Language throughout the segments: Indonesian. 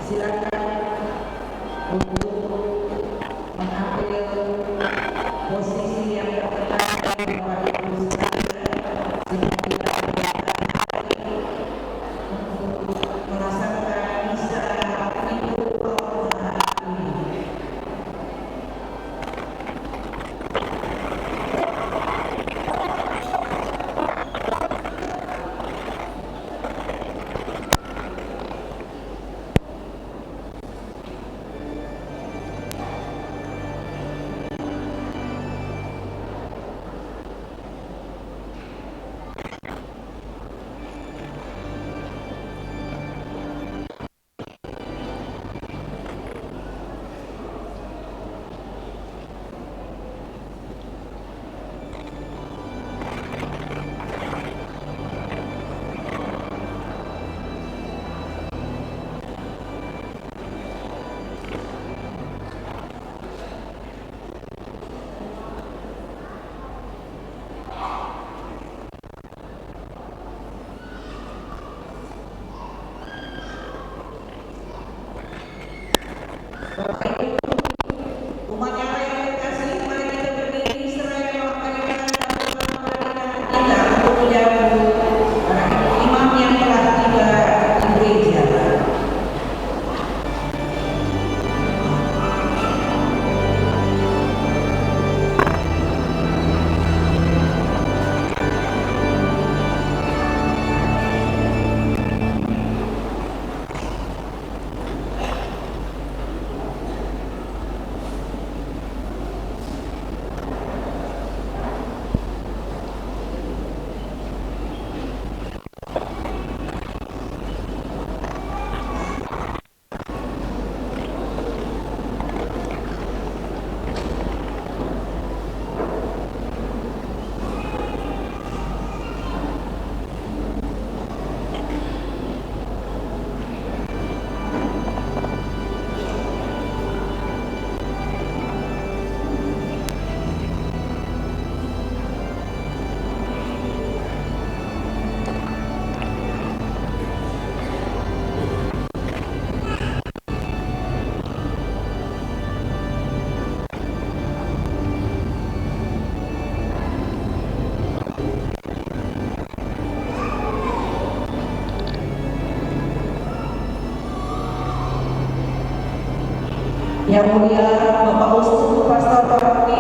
Silakan untuk mengambil posisi yang tertentu di Bapak Ibu sekalian, kita untuk merasakan bisa hidup permohonan ini. Bapak Ibu, umat yang lain terkasih, mari kita berdiri seraya melaksanakan kita untuk menyambut para imam yang telah tiba di gereja. Yang mulia Bapak Uskup Pastor Torni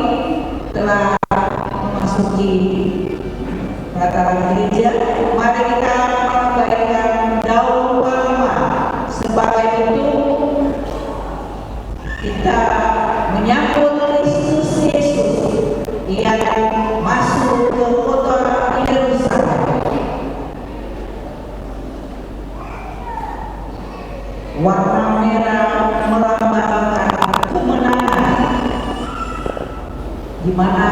telah memasuki pelataran gereja. Mari kita mengabaikan daun palma sebagai bentuk kita menyambut Kristus Yesus yang masuk ke kota Yerusalem. Warna merah melambangkan kemenangan, di mana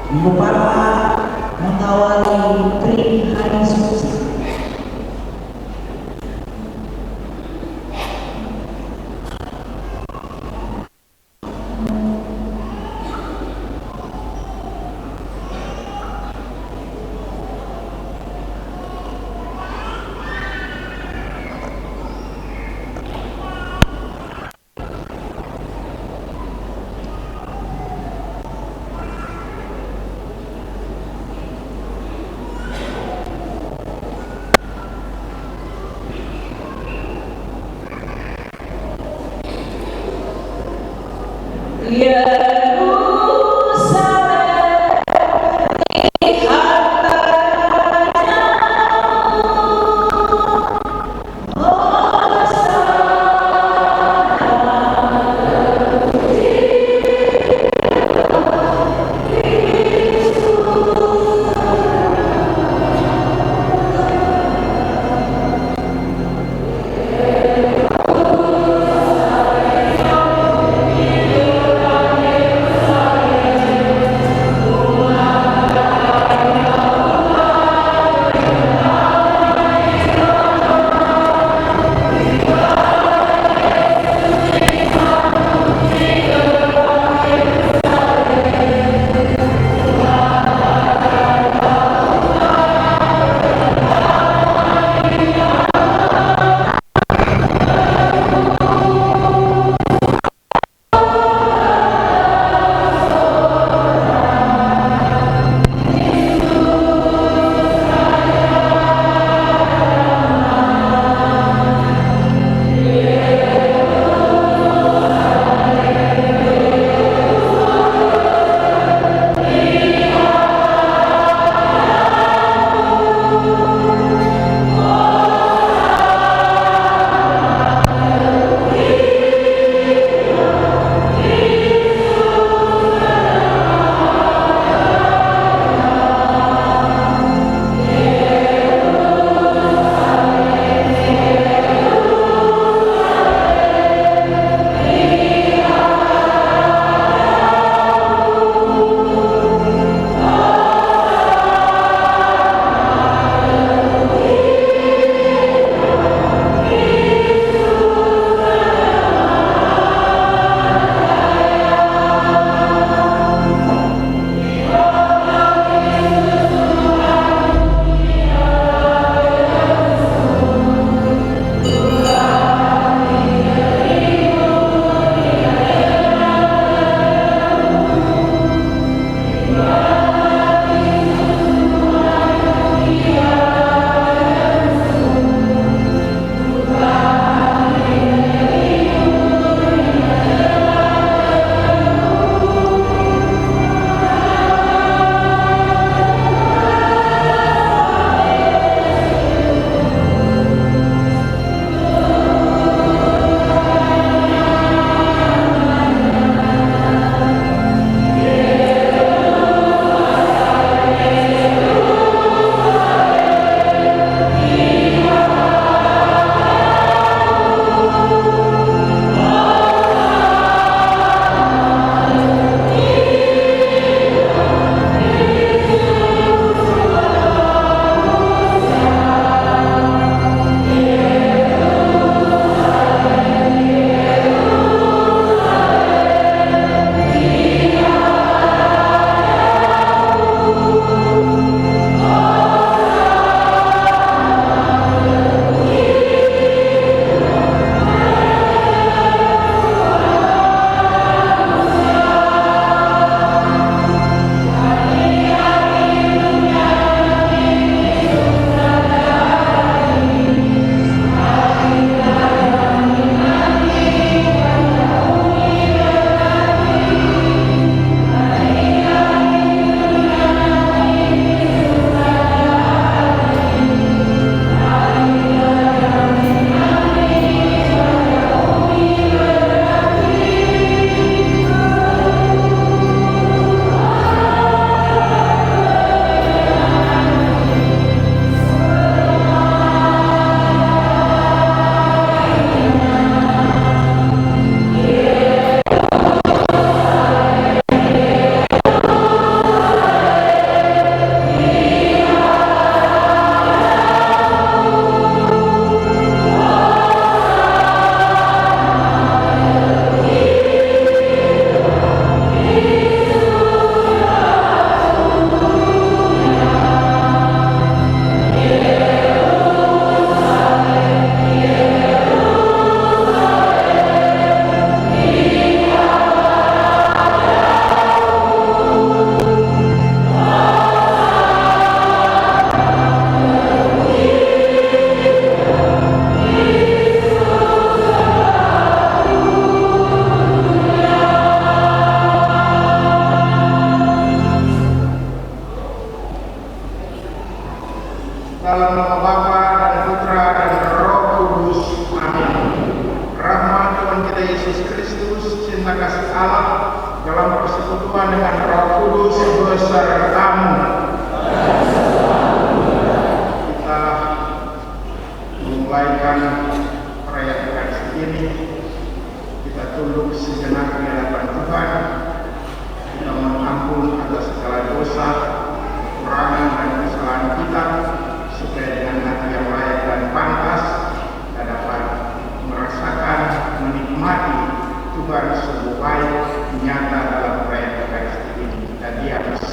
Ibu Palma mengawali trik hari suci.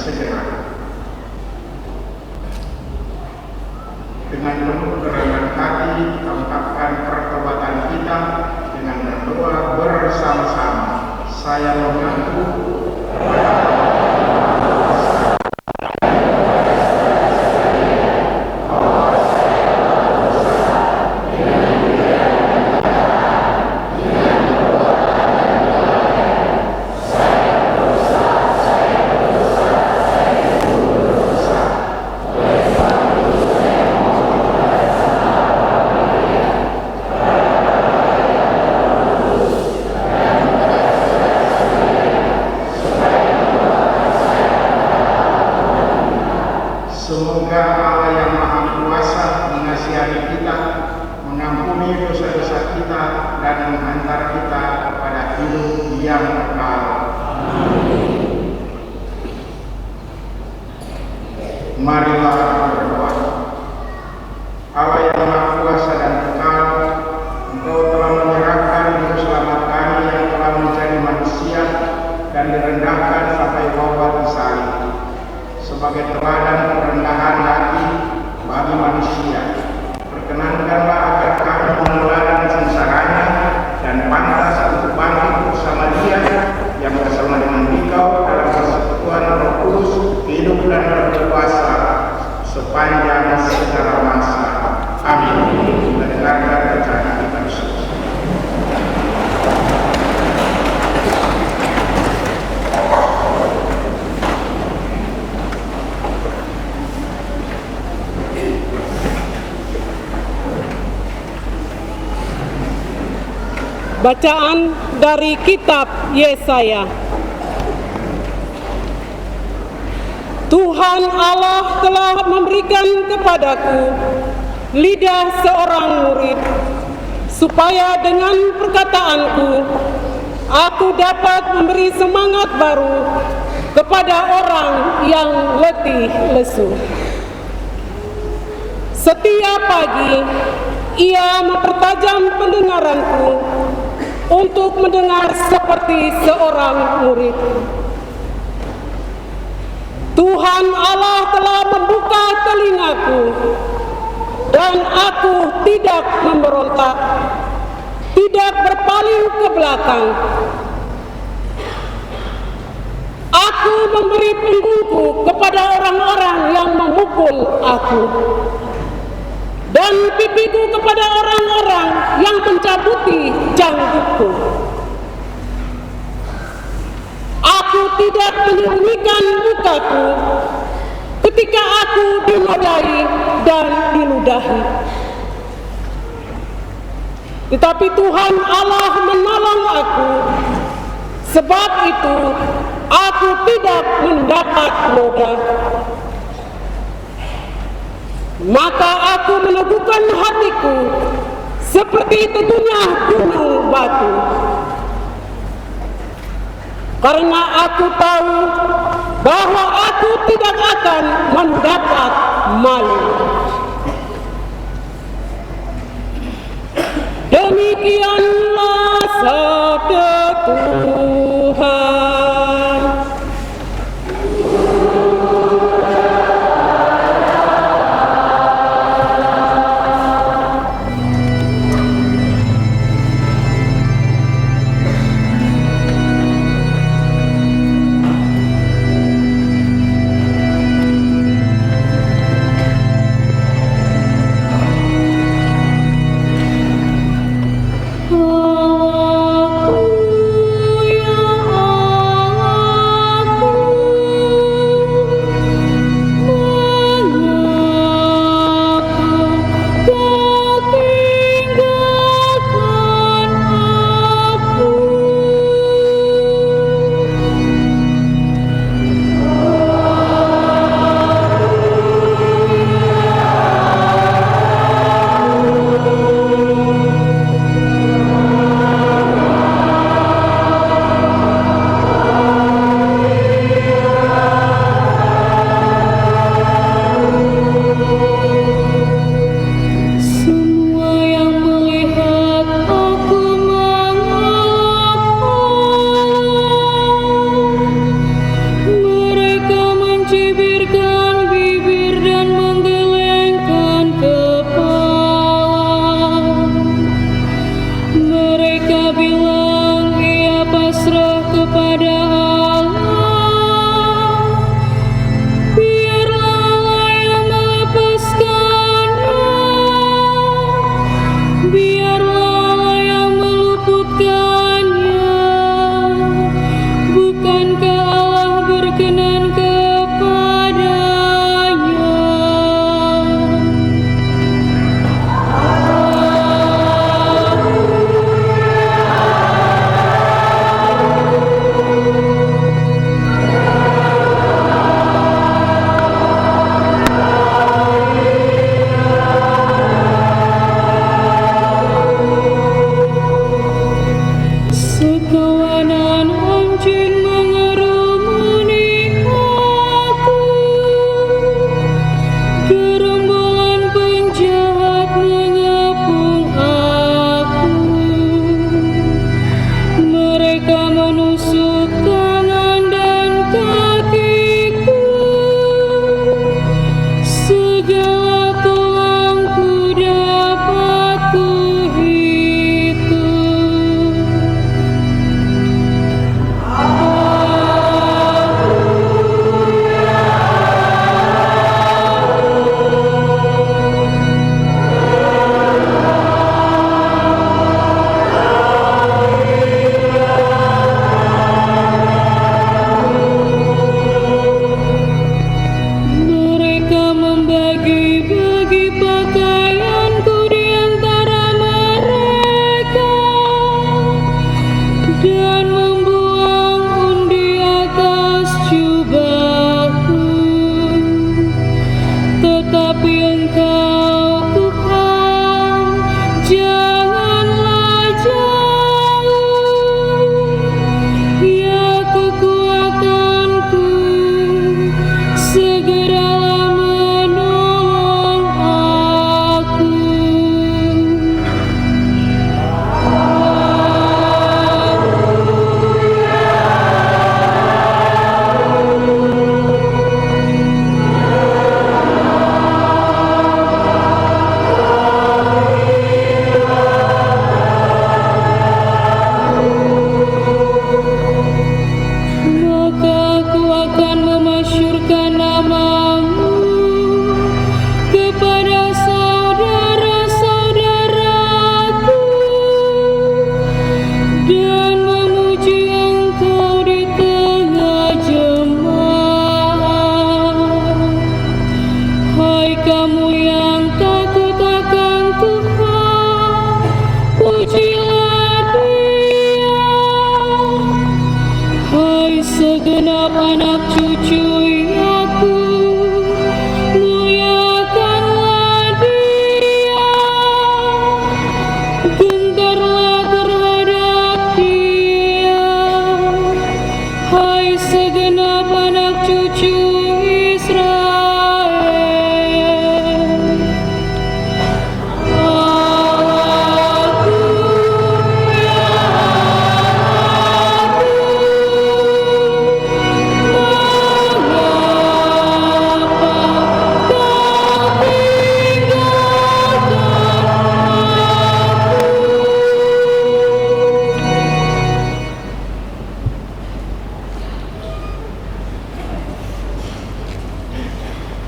segera. Dengan penuh kerendahan hati kita ungkapkan pertobatan kita dengan berdoa bersama-sama. Saya mengaku semoga Allah yang Maha Kuasa mengasihani kita, mengampuni dosa-dosa kita, dan menghantar kita kepada hidup yang kekal. Marilah berdoa. Allah yang Maha Kuasa dan kekal, Engkau telah menyerahkan juru selamat kami yang telah menjadi manusia dan direndahkan sampai wafat di salib sebagai teladan kerendahan hati bagi manusia. Perkenankanlah agar kami meneladani sengsaranya dan pantas untuk bangkit bersama Dia yang bersama dengan Engkau dalam persekutuan Roh Kudus, hidup dan berkuasa sepanjang segala masa. Amin. Mendengarkan bacaan kita Yesus. Bacaan dari kitab Yesaya. Tuhan Allah telah memberikan kepadaku lidah seorang murid, supaya dengan perkataanku aku dapat memberi semangat baru kepada orang yang letih lesu. Setiap pagi ia mempertajam pendengaranku untuk mendengar seperti seorang murid. Tuhan Allah telah membuka telingaku, dan aku tidak memberontak, tidak berpaling ke belakang. Aku memberi punggungku kepada orang-orang yang memukul aku, dan pipiku kepada orang-orang yang mencabuti janggutku. Aku tidak menyembunyikan mukaku ketika aku dinodai dan diludahi. Tetapi Tuhan Allah menolong aku, sebab itu aku tidak mendapat noda. Maka aku meneguhkan hatiku seperti teguhnya gunung batu, karena aku tahu bahwa aku tidak akan mendapat malu. Demikianlah sabda Tuhan.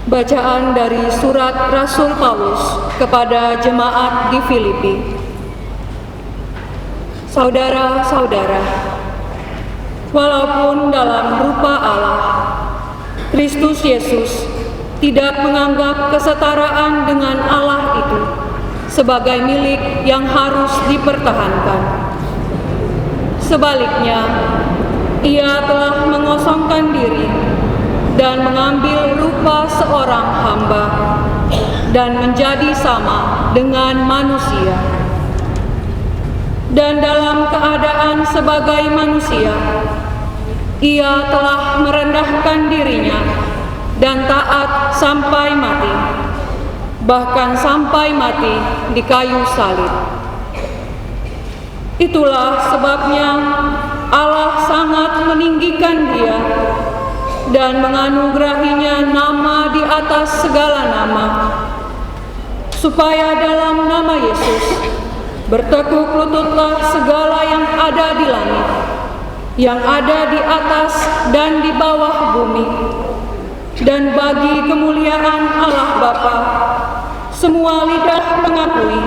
Bacaan dari surat Rasul Paulus kepada jemaat di Filipi. Saudara-saudara, walaupun dalam rupa Allah, Kristus Yesus tidak menganggap kesetaraan dengan Allah itu sebagai milik yang harus dipertahankan. Sebaliknya, Ia telah mengosongkan diri dan mengambil rupa seorang hamba dan menjadi sama dengan manusia. Dan dalam keadaan sebagai manusia, Ia telah merendahkan dirinya dan taat sampai mati, bahkan sampai mati di kayu salib. Itulah sebabnya Allah sangat meninggikan Dia dan menganugerahinya nama di atas segala nama, supaya dalam nama Yesus bertekuk lututlah segala yang ada di langit, yang ada di atas dan di bawah bumi, dan bagi kemuliaan Allah Bapa, semua lidah mengakui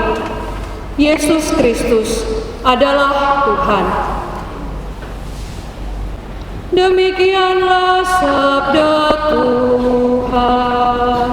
Yesus Kristus adalah Tuhan. Demikianlah sabda Tuhan.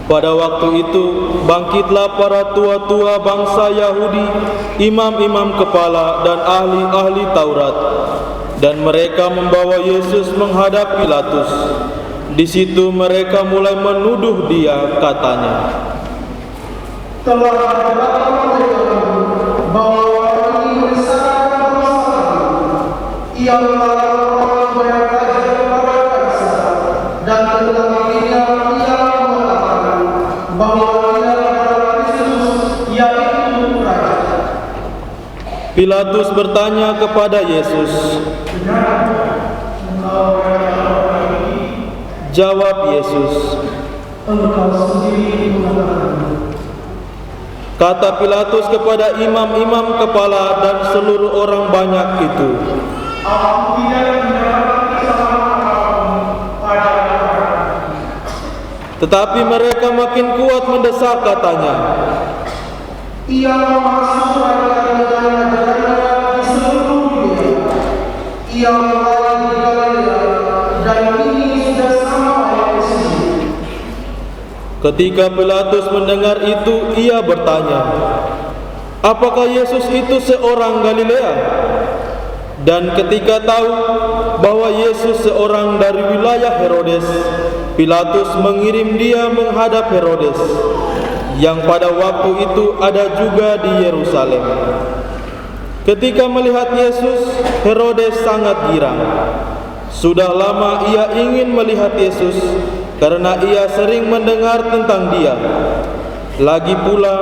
Pada waktu itu, bangkitlah para tua-tua bangsa Yahudi, imam-imam kepala dan ahli-ahli Taurat, dan mereka membawa Yesus menghadap Pilatus. Di situ mereka mulai menuduh Dia, katanya, telah dikatakan mereka bahwa orang ini bersama Ia melarang orang bayar pajak kepada Kaisar, dan tentang dirinya Ia mengatakan bahwa Ia adalah Kristus, yaitu Raja. Pilatus bertanya kepada Yesus. Jawab Yesus, Engkau sendiri mengatakan. Kata Pilatus kepada imam-imam kepala dan seluruh orang banyak itu, Aku tidak menyerahkan kesalahan apapun pada orang. tetapi mereka makin kuat mendesak, katanya, Ia memasuk rakyat dengan ajarannya Ketika Pilatus mendengar itu, ia bertanya, "Apakah Yesus itu seorang Galilea?" Dan ketika tahu bahwa Yesus seorang dari wilayah Herodes, Pilatus mengirim dia menghadap Herodes, yang pada waktu itu ada juga di Yerusalem. Ketika melihat Yesus, Herodes sangat girang. Sudah lama ia ingin melihat Yesus, karena ia sering mendengar tentang dia. Lagi pula,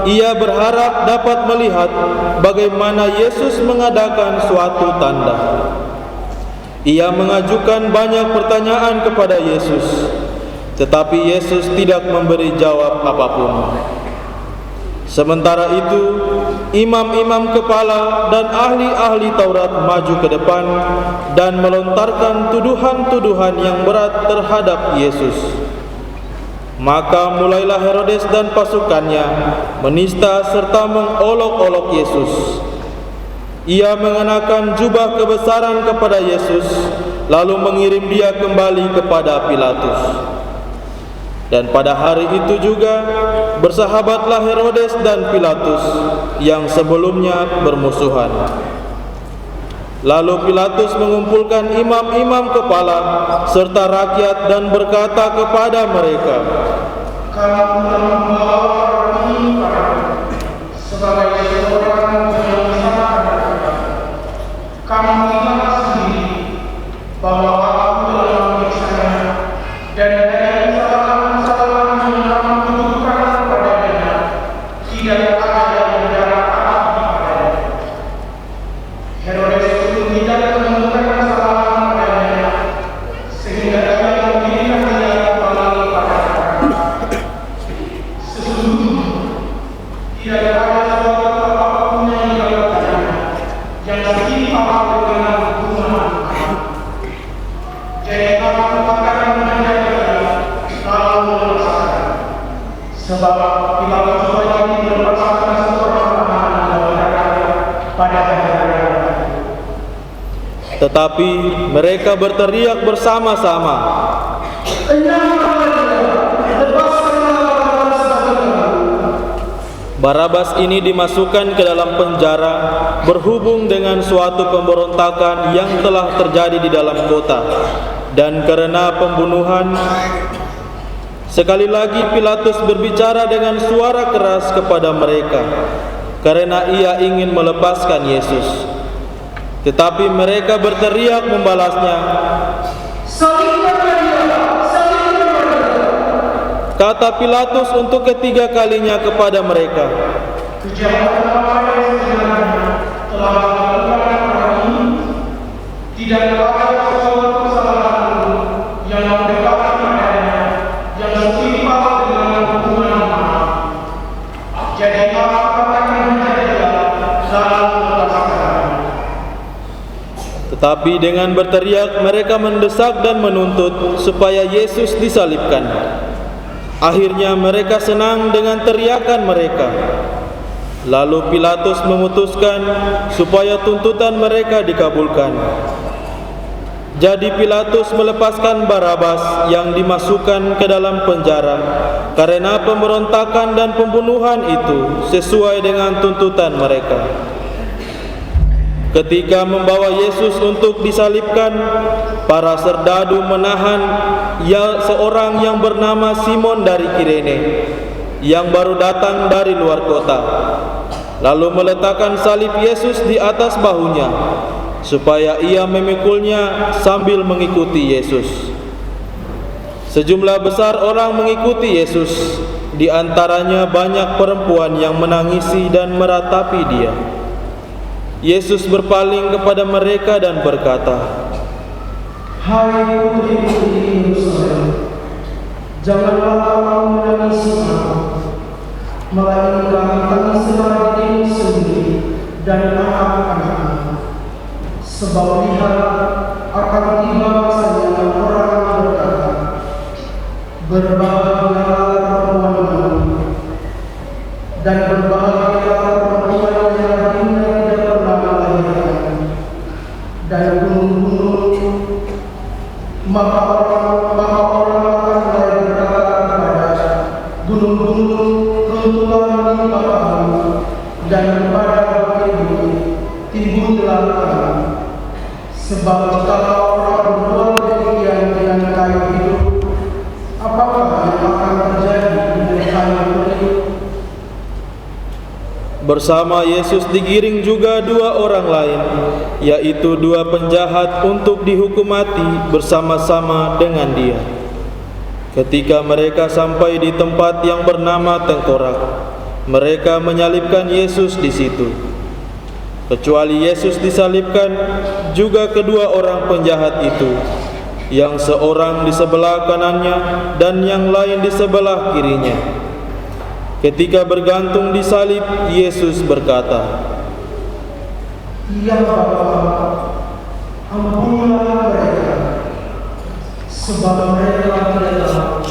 ia berharap dapat melihat bagaimana Yesus mengadakan suatu tanda. Ia mengajukan banyak pertanyaan kepada Yesus, tetapi Yesus tidak memberi jawab apapun. Sementara itu, imam-imam kepala dan ahli-ahli Taurat maju ke depan dan melontarkan tuduhan-tuduhan yang berat terhadap Yesus. Maka mulailah Herodes dan pasukannya menista serta mengolok-olok Yesus. Ia mengenakan jubah kebesaran kepada Yesus, lalu mengirim dia kembali kepada Pilatus. Dan pada hari itu juga bersahabatlah Herodes dan Pilatus yang sebelumnya bermusuhan. Lalu Pilatus mengumpulkan imam-imam kepala serta rakyat dan berkata kepada mereka, "Kamu telah membawa orang ini padaku sebagai seorang yang salah dan benar. Kamu ingat sendiri bahwa aku telah memeriksanya, dan dari kesalahan-kesalahan yang kamu tuduhkan kepadanya tidak ada yang mendarat aku padanya." Herodes pun tidak menemukan kesalahan padanya, sehingga ia mengirimkan dia kembali pada sesungguhnya tidak ada suatu apapun yang dilakukannya yang setimpal dengan hukuman Allah. Jadi kamu akan menjaga lalu melepaskan, sebab Pilatus wajib melepaskan seorang tahanan negara pada hari raya. tetapi mereka berteriak bersama-sama, Barabas ini dimasukkan ke dalam penjara berhubung dengan suatu pemberontakan yang telah terjadi di dalam kota, dan karena pembunuhan. Sekali lagi Pilatus berbicara dengan suara keras kepada mereka, karena ia ingin melepaskan Yesus. Tetapi mereka berteriak membalasnya, kata Pilatus untuk ketiga kalinya kepada mereka, Kejahatan apa yang sebenarnya telah dilakukan orang ini? Tidak ada suatu kesalahan yang mendekati padanya yang setimpal dengan hukuman Allah. Jadi aku akan menjaga dia lalu melepaskan. Tetapi dengan berteriak mereka mendesak dan menuntut supaya Yesus disalibkan. Akhirnya mereka senang dengan teriakan mereka. Lalu Pilatus memutuskan supaya tuntutan mereka dikabulkan. Jadi Pilatus melepaskan Barabas yang dimasukkan ke dalam penjara karena pemberontakan dan pembunuhan itu sesuai dengan tuntutan mereka. Ketika membawa Yesus untuk disalibkan, para serdadu menahan seorang yang bernama Simon dari Kirene, yang baru datang dari luar kota, lalu meletakkan salib Yesus di atas bahunya, supaya ia memikulnya sambil mengikuti Yesus. Sejumlah besar orang mengikuti Yesus, di antaranya banyak perempuan yang menangisi dan meratapi dia. Yesus berpaling kepada mereka dan berkata, "Hai putri-putri Yerusalem, janganlah kamu menangisi aku, melainkan tangislah dirimu sendiri dan anak-anakmu. Sebab lihat, akan tiba masanya orang berkata, berbahagialah perempuan dan berbahagialah perempuan yang lahirnya tidak pernah melahirkan, dan gunung-gunung, maka orang akan mulai berkata kepada timbullah kami. Sebab jika orang berbuat demikian dengan kayu hidup, apakah yang akan terjadi dengan kayu hidup? Bersama Yesus digiring juga dua orang lain, yaitu dua penjahat untuk dihukum mati bersama-sama dengan Dia. Ketika mereka sampai di tempat yang bernama Tengkorak, mereka menyalibkan Yesus di situ. Kecuali Yesus disalibkan, juga kedua orang penjahat itu, yang seorang di sebelah kanannya dan yang lain di sebelah kirinya. Ketika bergantung di salib, Yesus berkata, "Ya Bapa, ampunilah mereka, sebab mereka tidak tahu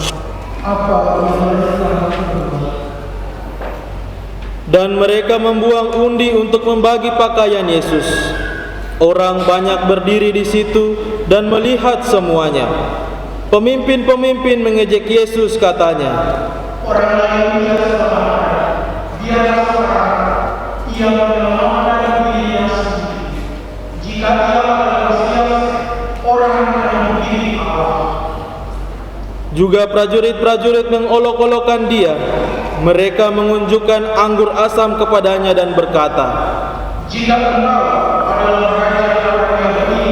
apa yang mereka lakukan." Dan mereka membuang undi untuk membagi pakaian Yesus. Orang banyak berdiri di situ dan melihat semuanya. Pemimpin-pemimpin mengejek Yesus, katanya, Orang lain tidak selamat, dialah seorang, ia menyelamatkan dirinya sendiri. Jika ia adalah Mesias, orang yang begini Allah. juga prajurit-prajurit mengolok-olokkan Dia. Mereka mengunjukkan anggur asam kepadanya dan berkata, Jika engkau adalah raja orang Yahudi,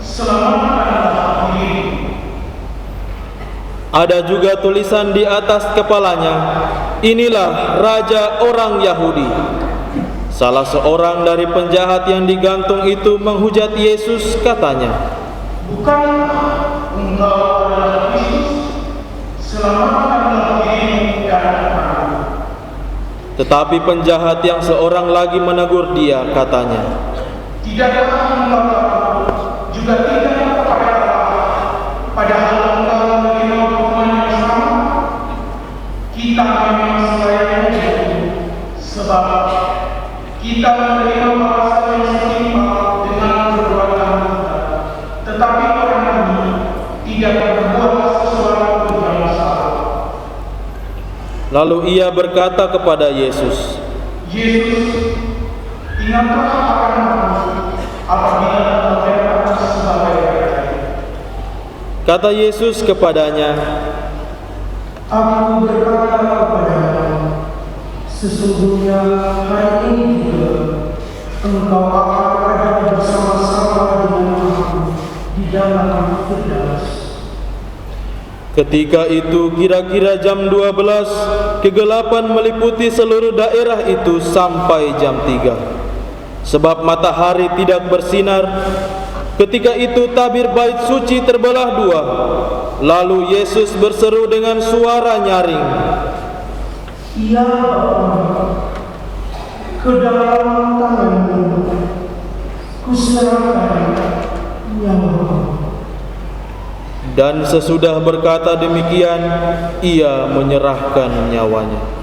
selamatkanlah dirimu. ada juga tulisan di atas kepalanya, "Inilah Raja orang Yahudi." Salah seorang dari penjahat yang digantung itu menghujat Yesus, katanya, Bukankah engkau adalah Kristus? Selamatkanlah dirimu dan aku. tetapi penjahat yang seorang lagi menegur dia, katanya, Tidakkah engkau tahu, juga tidak kepada Allah, padahal engkau menerima hukuman yang sama? Kita memang selayaknya itu, sebab kita menerima balasan yang setimpal dengan perbuatan kita. Tetapi orang ini tidak berbuat sesuatu yang salah. Lalu ia berkata kepada Yesus, Yesus, ingatlah akan aku apabila engkau datang sebagai raja. kata Yesus kepadanya, Aku berkata kepadamu, sesungguhnya hari ini juga engkau akan ada bersama-sama dengan aku di dalam Firdaus. Ketika itu kira-kira jam 12, kegelapan meliputi seluruh daerah itu sampai jam 3. Sebab matahari tidak bersinar. Ketika itu tabir bait suci terbelah dua. Lalu Yesus berseru dengan suara nyaring, Ya Bapa, ke dalam tanganmu kuserahkan nyawaku. dan sesudah berkata demikian, ia menyerahkan nyawanya.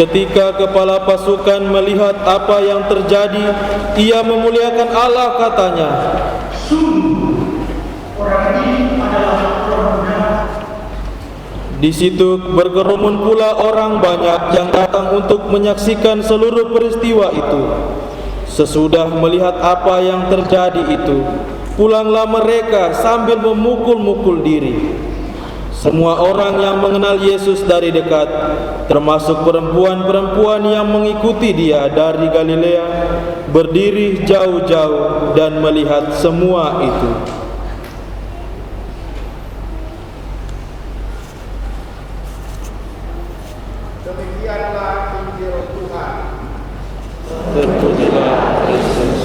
Ketika kepala pasukan melihat apa yang terjadi, ia memuliakan Allah, katanya, Sungguh, orang ini adalah orang benar. Di situ berkerumun pula orang banyak yang datang untuk menyaksikan seluruh peristiwa itu. Sesudah melihat apa yang terjadi itu, pulanglah mereka sambil memukul-mukul diri. Semua orang yang mengenal Yesus dari dekat, termasuk perempuan-perempuan yang mengikuti Dia dari Galilea, berdiri jauh-jauh dan melihat semua itu. Demikianlah Injil Tuhan. surga Kristus.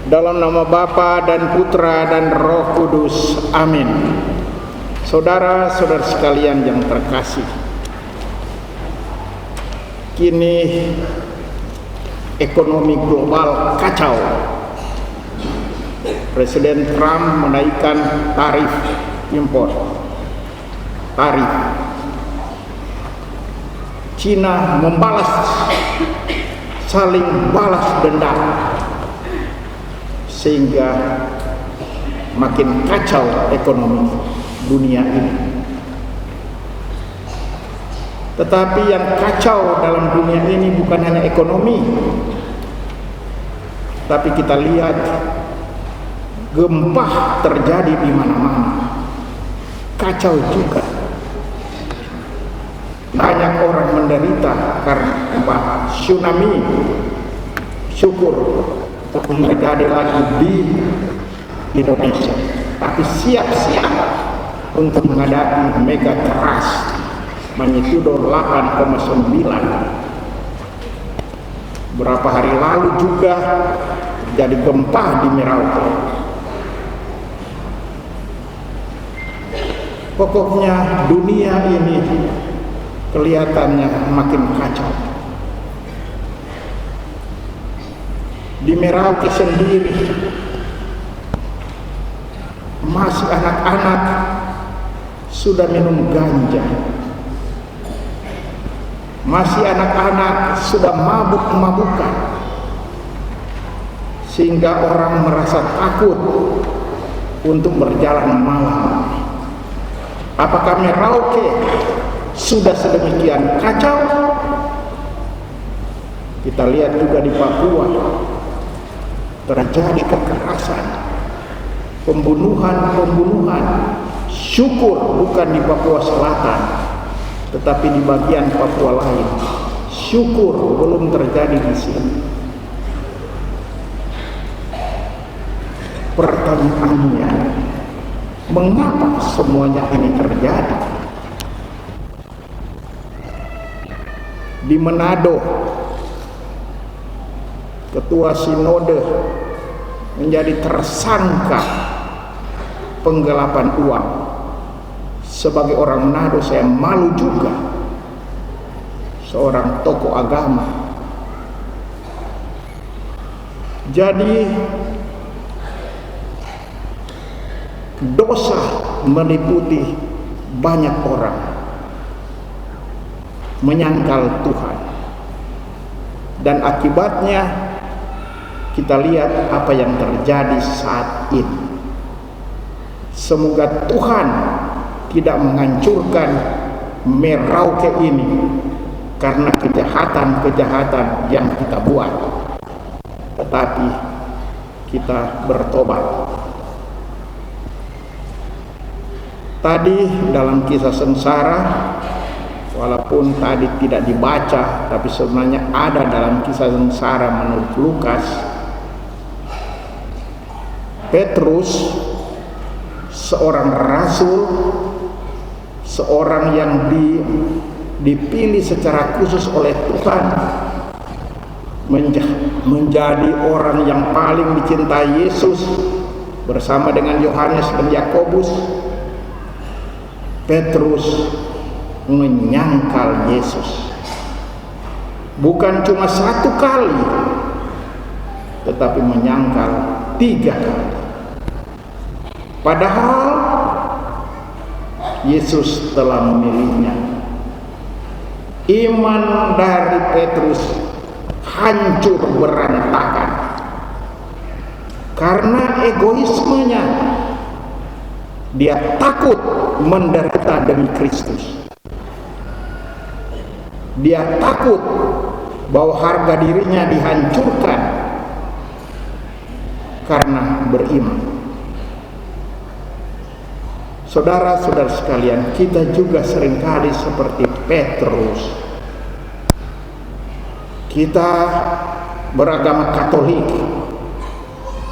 Dalam nama Bapa dan Putra dan Roh Kudus. Amin. Saudara-saudara sekalian yang terkasih, kini ekonomi global kacau. Presiden Trump menaikkan tarif impor. Cina membalas, saling balas dendam, sehingga makin kacau ekonomi dunia ini. Tetapi yang kacau dalam dunia ini bukan hanya ekonomi, tapi kita lihat gempa terjadi di mana-mana. Kacau juga. Banyak orang menderita karena gempa, tsunami. Syukur terjadi lagi di Indonesia, tapi siap-siap untuk menghadapi mega keras magnitudo 8,9. Berapa hari lalu juga terjadi gempa di Merauke. Pokoknya dunia ini kelihatannya makin kacau. Di Merauke sendiri masih anak-anak sudah minum ganja, masih anak-anak sudah mabuk-mabukan, sehingga orang merasa takut untuk berjalan malam. Apakah Merauke sudah sedemikian kacau? Kita lihat juga di Papua terjadi kekerasan, pembunuhan. Syukur bukan di Papua Selatan, tetapi di bagian Papua lain. Syukur belum terjadi di sini. Pertanyaannya, mengapa semuanya ini terjadi? Di Manado, Ketua Sinode menjadi tersangka penggelapan uang. Sebagai orang Manado, saya malu juga. Seorang tokoh agama. Jadi dosa meliputi banyak orang, menyangkal Tuhan, dan akibatnya kita lihat apa yang terjadi saat ini. Semoga Tuhan tidak menghancurkan Merauke ini karena kejahatan-kejahatan yang kita buat, tetapi kita bertobat. Tadi dalam kisah sengsara, walaupun tadi tidak dibaca, tapi sebenarnya ada dalam kisah sengsara menurut Lukas. Petrus, seorang rasul, seorang yang dipilih secara khusus oleh Tuhan menjadi orang yang paling dicintai Yesus bersama dengan Yohanes dan Yakobus. Petrus menyangkal Yesus, bukan cuma satu kali, tetapi menyangkal 3 kali. Padahal Yesus telah memilihnya. Iman dari Petrus hancur berantakan karena egoismenya. Dia takut menderita demi Kristus. Dia takut bahwa harga dirinya dihancurkan karena beriman. Saudara-saudara sekalian, kita juga seringkali seperti Petrus Kita beragama Katolik.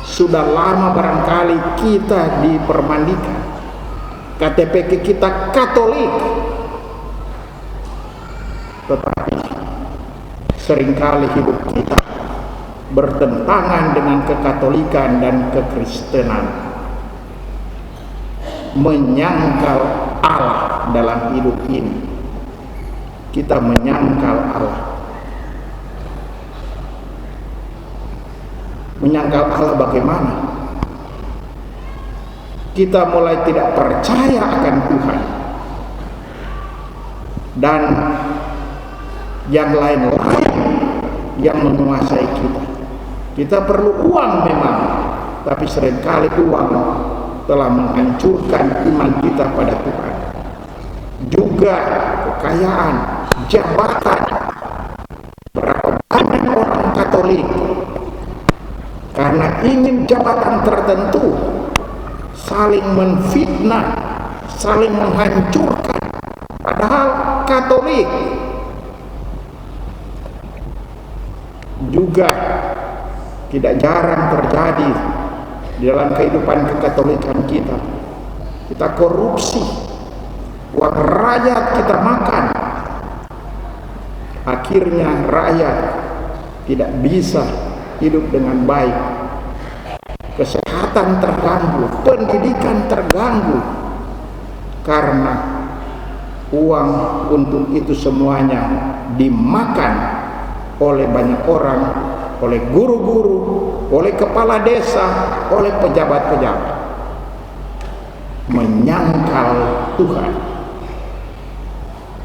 Sudah lama barangkali kita dipermandikan. KTP kita Katolik. Tetapi seringkali hidup kita bertentangan dengan kekatolikan dan kekristenan, menyangkal Allah dalam hidup ini. Kita menyangkal Allah. Menyangkal Allah bagaimana? Kita mulai tidak percaya akan Tuhan dan yang lain-lain yang menguasai kita. Kita perlu uang memang, tapi seringkali uang telah menghancurkan iman kita pada Tuhan. Juga kekayaan, jabatan. Berapa banyak orang Katolik karena ingin jabatan tertentu saling menfitnah, saling menghancurkan. Padahal Katolik juga tidak jarang terjadi di dalam kehidupan kekatolikan kita. Kita korupsi, uang rakyat kita makan. Akhirnya rakyat tidak bisa hidup dengan baik. Kesehatan terganggu, pendidikan terganggu, karena uang untuk itu semuanya dimakan oleh banyak orang, oleh guru-guru, oleh kepala desa, oleh pejabat-pejabat. Menyangkal Tuhan.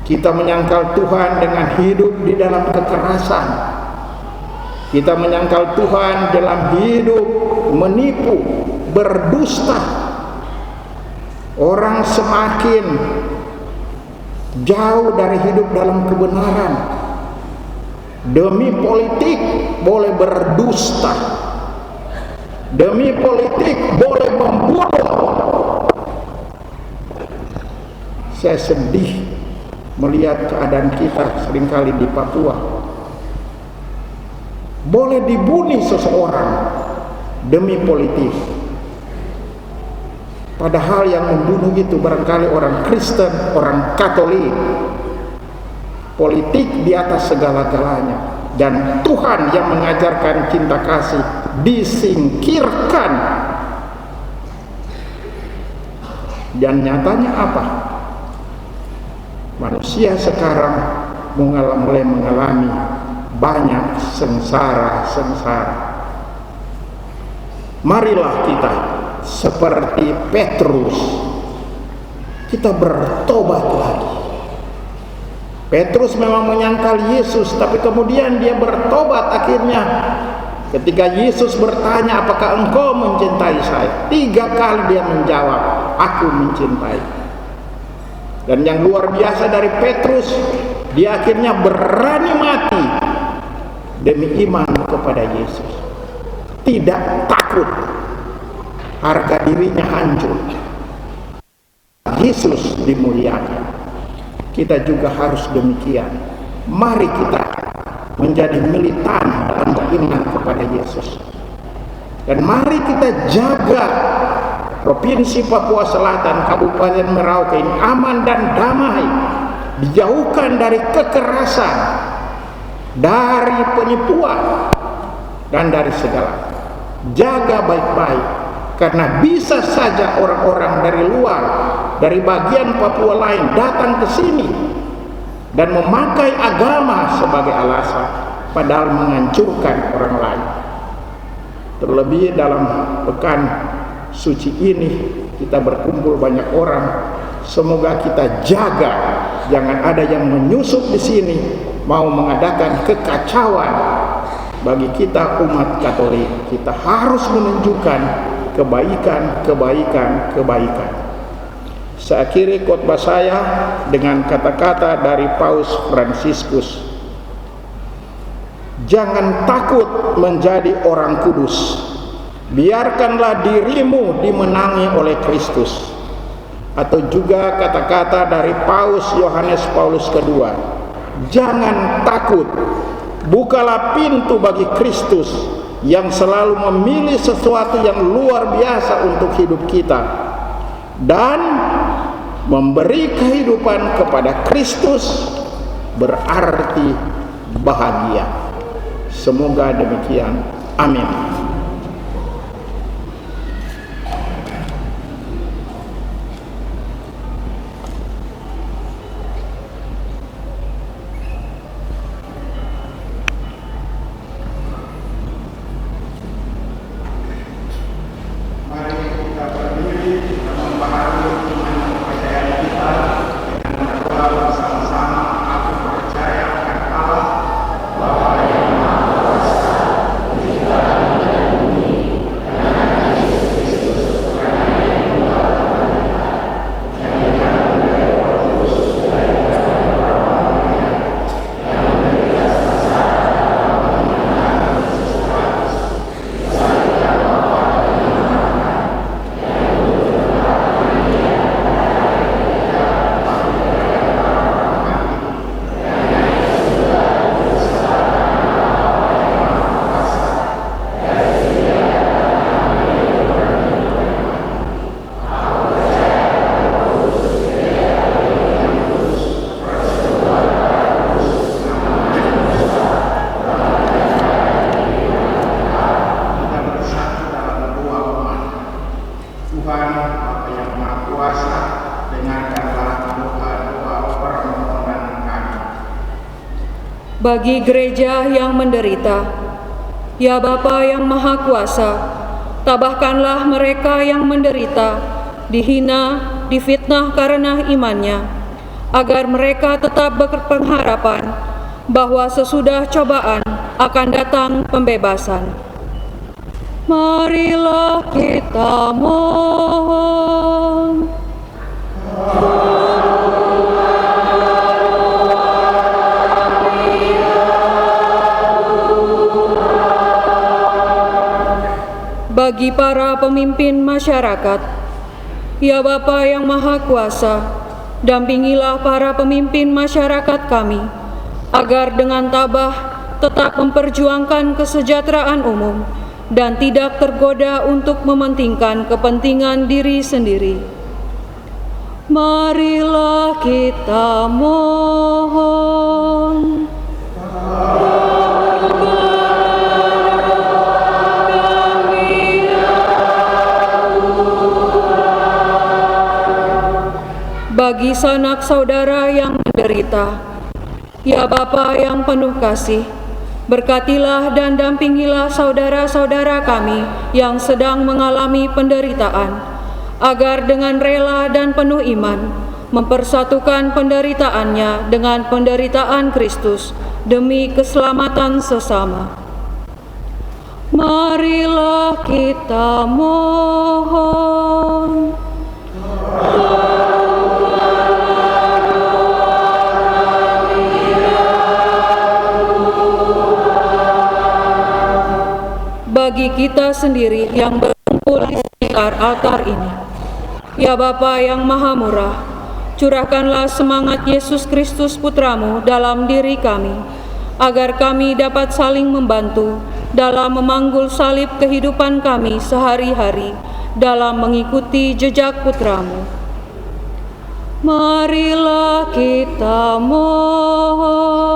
Kita menyangkal Tuhan dengan hidup di dalam kekerasan. Kita menyangkal Tuhan dalam hidup menipu, berdusta. Orang semakin jauh dari hidup dalam kebenaran. Demi politik boleh berdusta. Demi politik boleh membunuh. Saya sedih melihat keadaan kita seringkali di Papua. Boleh dibunuh seseorang demi politik. Padahal yang membunuh itu barangkali orang Kristen, orang Katolik. Politik di atas segala-galanya. Dan Tuhan yang mengajarkan cinta kasih disingkirkan. Dan nyatanya apa? Manusia sekarang mulai mengalami banyak sengsara-sengsara. Marilah kita seperti Petrus, kita bertobat lagi. Petrus memang menyangkal Yesus, tapi kemudian dia bertobat akhirnya. Ketika Yesus bertanya, apakah engkau mencintai saya? 3 kali dia menjawab, aku mencintai. Dan yang luar biasa dari Petrus, dia akhirnya berani mati demi iman kepada Yesus. Tidak takut harga dirinya hancur. Yesus dimuliakan. Kita juga harus demikian. Mari kita menjadi militan dalam beriman kepada Yesus. Dan mari kita jaga Provinsi Papua Selatan, Kabupaten Merauke ini aman dan damai. Dijauhkan dari kekerasan, dari penipuan, dan dari segala. Jaga baik-baik, karena bisa saja orang-orang dari luar, dari bagian Papua lain datang ke sini dan memakai agama sebagai alasan, padahal menghancurkan orang lain. Terlebih dalam pekan suci ini kita berkumpul banyak orang. Semoga kita jaga, jangan ada yang menyusup di sini mau mengadakan kekacauan bagi kita umat Katolik. Kita harus menunjukkan kebaikan. Saya akhiri khotbah saya dengan kata-kata dari Paus Fransiskus. Jangan takut menjadi orang kudus. Biarkanlah dirimu dimenangi oleh Kristus. Atau juga kata-kata dari Paus Yohanes Paulus II. Jangan takut. Bukalah pintu bagi Kristus yang selalu memilih sesuatu yang luar biasa untuk hidup kita dan memberi kehidupan kepada Kristus berarti bahagia. Semoga demikian. Amin. Bagi gereja yang menderita, ya Bapa yang Maha Kuasa, tabahkanlah mereka yang menderita, dihina, difitnah karena imannya, agar mereka tetap berpengharapan bahwa sesudah cobaan akan datang pembebasan. Marilah kita mohon. Bagi para pemimpin masyarakat, ya Bapa yang Maha Kuasa, dampingilah para pemimpin masyarakat kami, agar dengan tabah tetap memperjuangkan kesejahteraan umum dan tidak tergoda untuk mementingkan kepentingan diri sendiri. Marilah kita mohon. Bagi sanak saudara yang menderita, ya Bapa yang penuh kasih, berkatilah dan dampingilah saudara-saudara kami yang sedang mengalami penderitaan, agar dengan rela dan penuh iman, mempersatukan penderitaannya dengan penderitaan Kristus, demi keselamatan sesama. Marilah kita mohon. Bagi kita sendiri yang berkumpul di sekitar altar ini, ya Bapa yang Maha Murah, curahkanlah semangat Yesus Kristus Putramu dalam diri kami, agar kami dapat saling membantu dalam memanggul salib kehidupan kami sehari-hari dalam mengikuti jejak Putramu. Marilah kita mohon.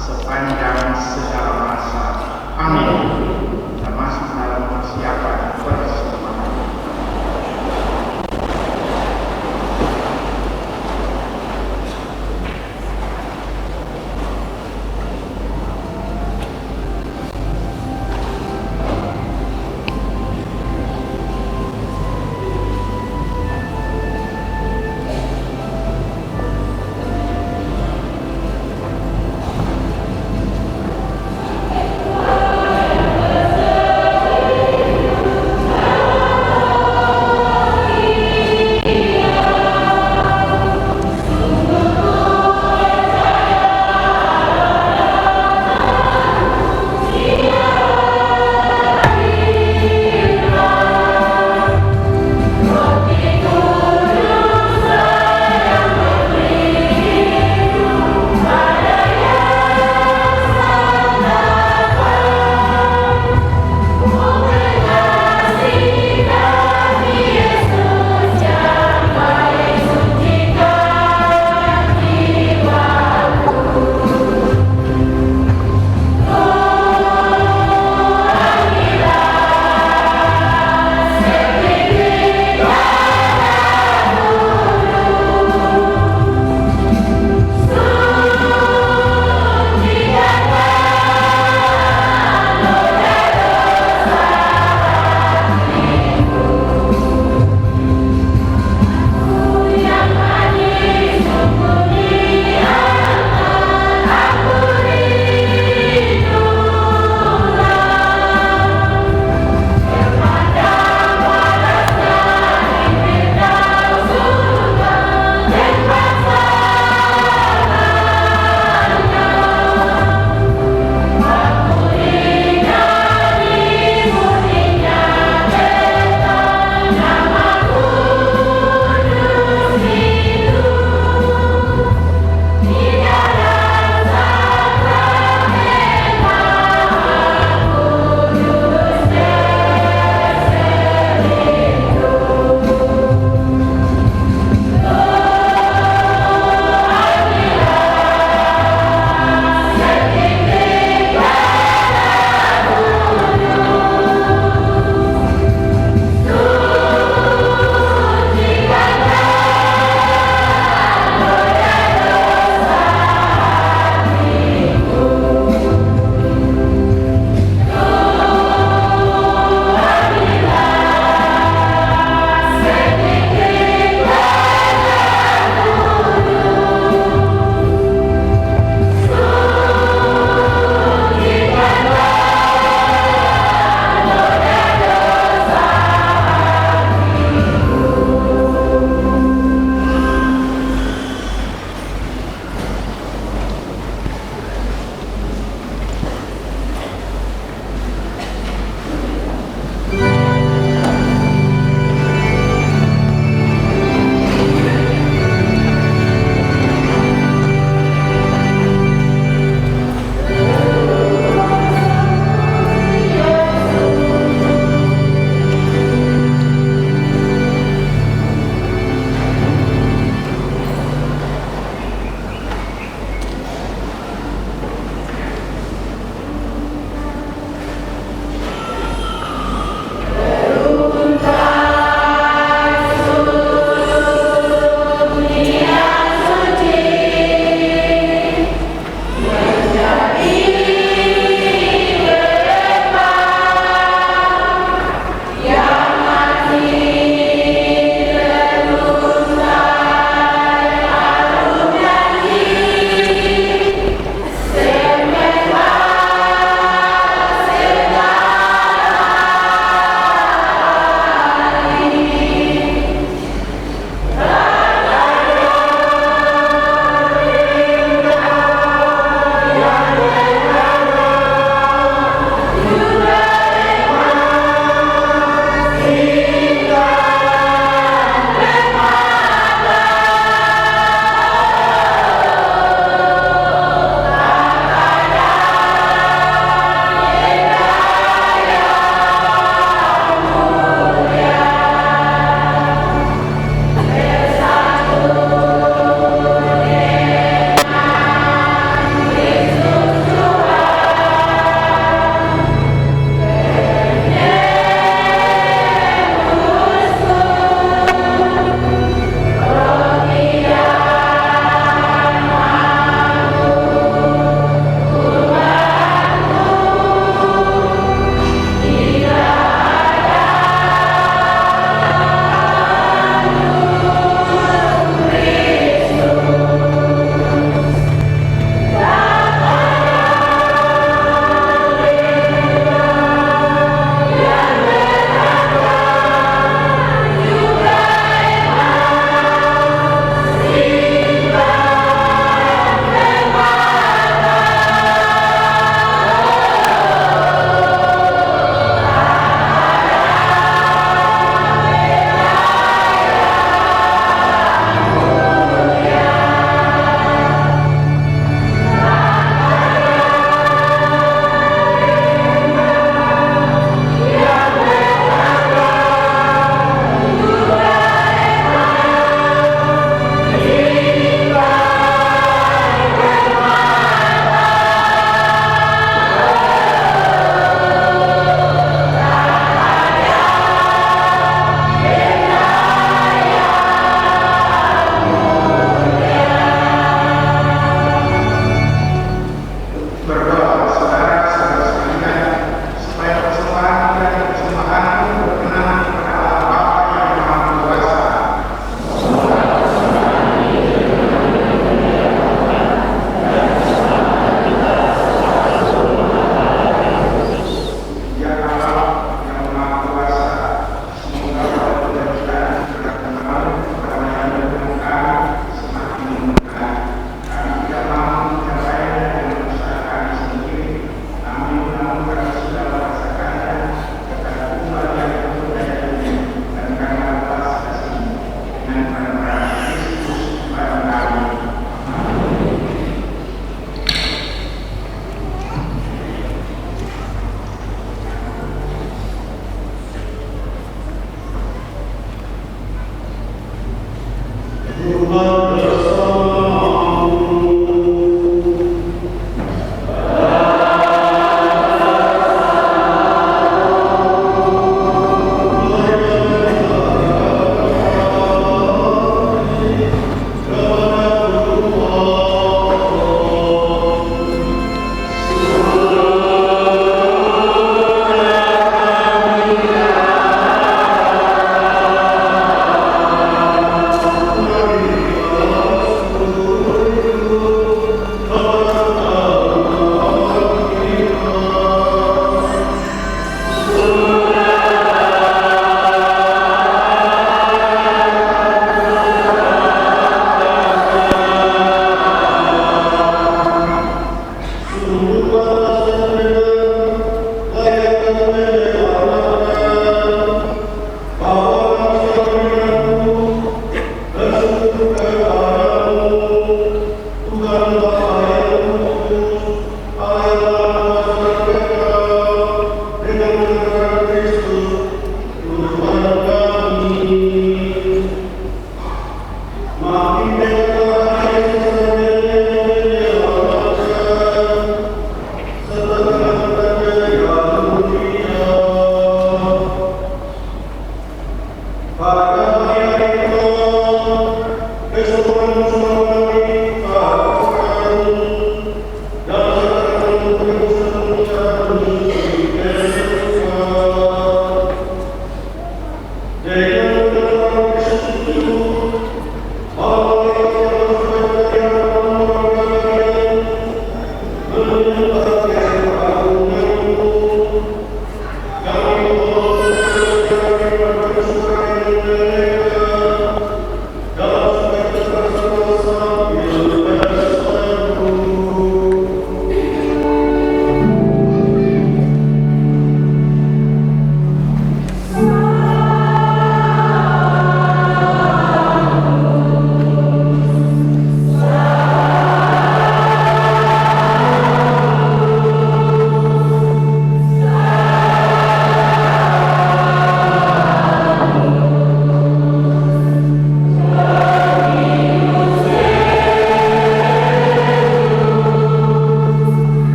Sepanjang sejarah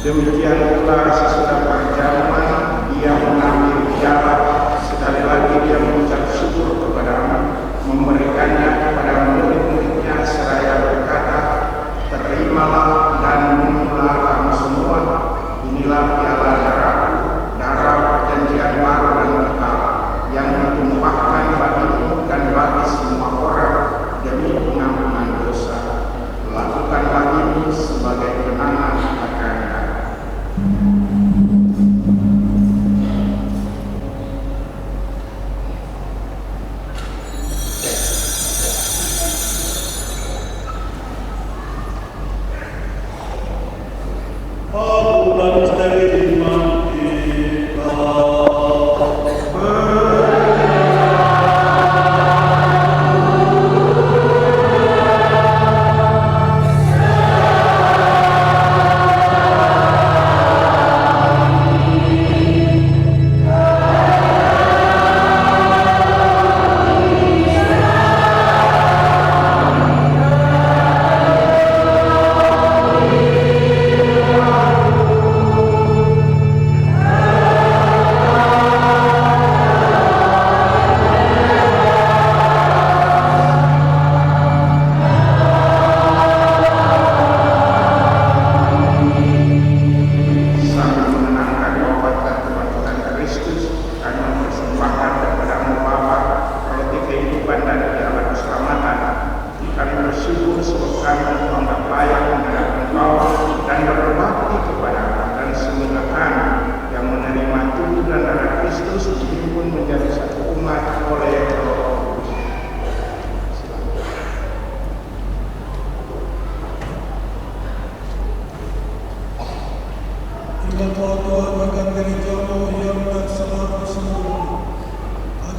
Demikian pula sesudah perjamuan dia mengambil piala, sekali lagi dia mengucap syukur kepada Allah, memberikannya kepada murid-muridnya seraya berkata, terimalah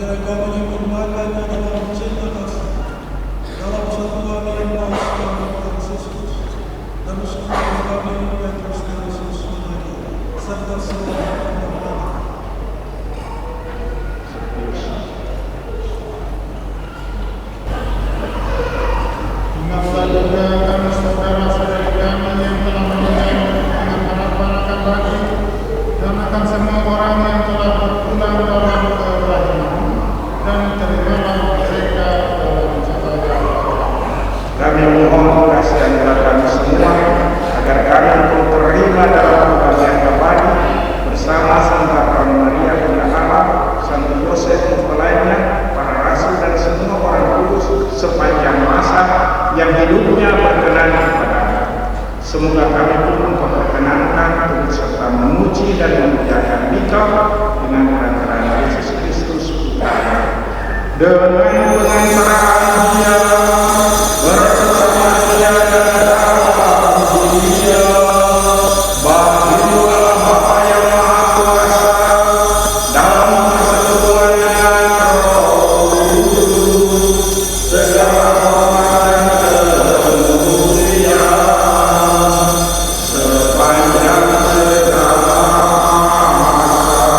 agar kami menyempurnakannya dalam cinta kasih, dalam persatuan yang maha sekali Kristus, dan bersekutu kami Petrus dan Yesus serta seluruh Ingatlah juga kami saudara-saudara kami yang telah meninggal dengan harapan akan bangkit, dan akan semua orang yang telah berpulang dalam kerahiman, dan terimalah mereka dalam cahaya. Kami mohon kasihan kami semua agar kami pun terima dalam kebahagiaan abadi bersama Santa Maria Bunda Allah, Santo Yosef mempelainya, para rasul dan semua orang kudus sepanjang masa yang hidupnya berkenan kepada-Nya. Semoga kami pun memperkenankan untuk serta memuji dan memuliakan Dikau dengan perantaraan Yesus Kristus Putra-Nya. Dengan pengantaraan Dia bersama Dia dan dalam Dia, bagi Allah Bapa yang Maha Kuasa, dalam persekutuan dengan Roh Kudus, segala hormat dan kemuliaan sepanjang segala masa.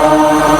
Amin.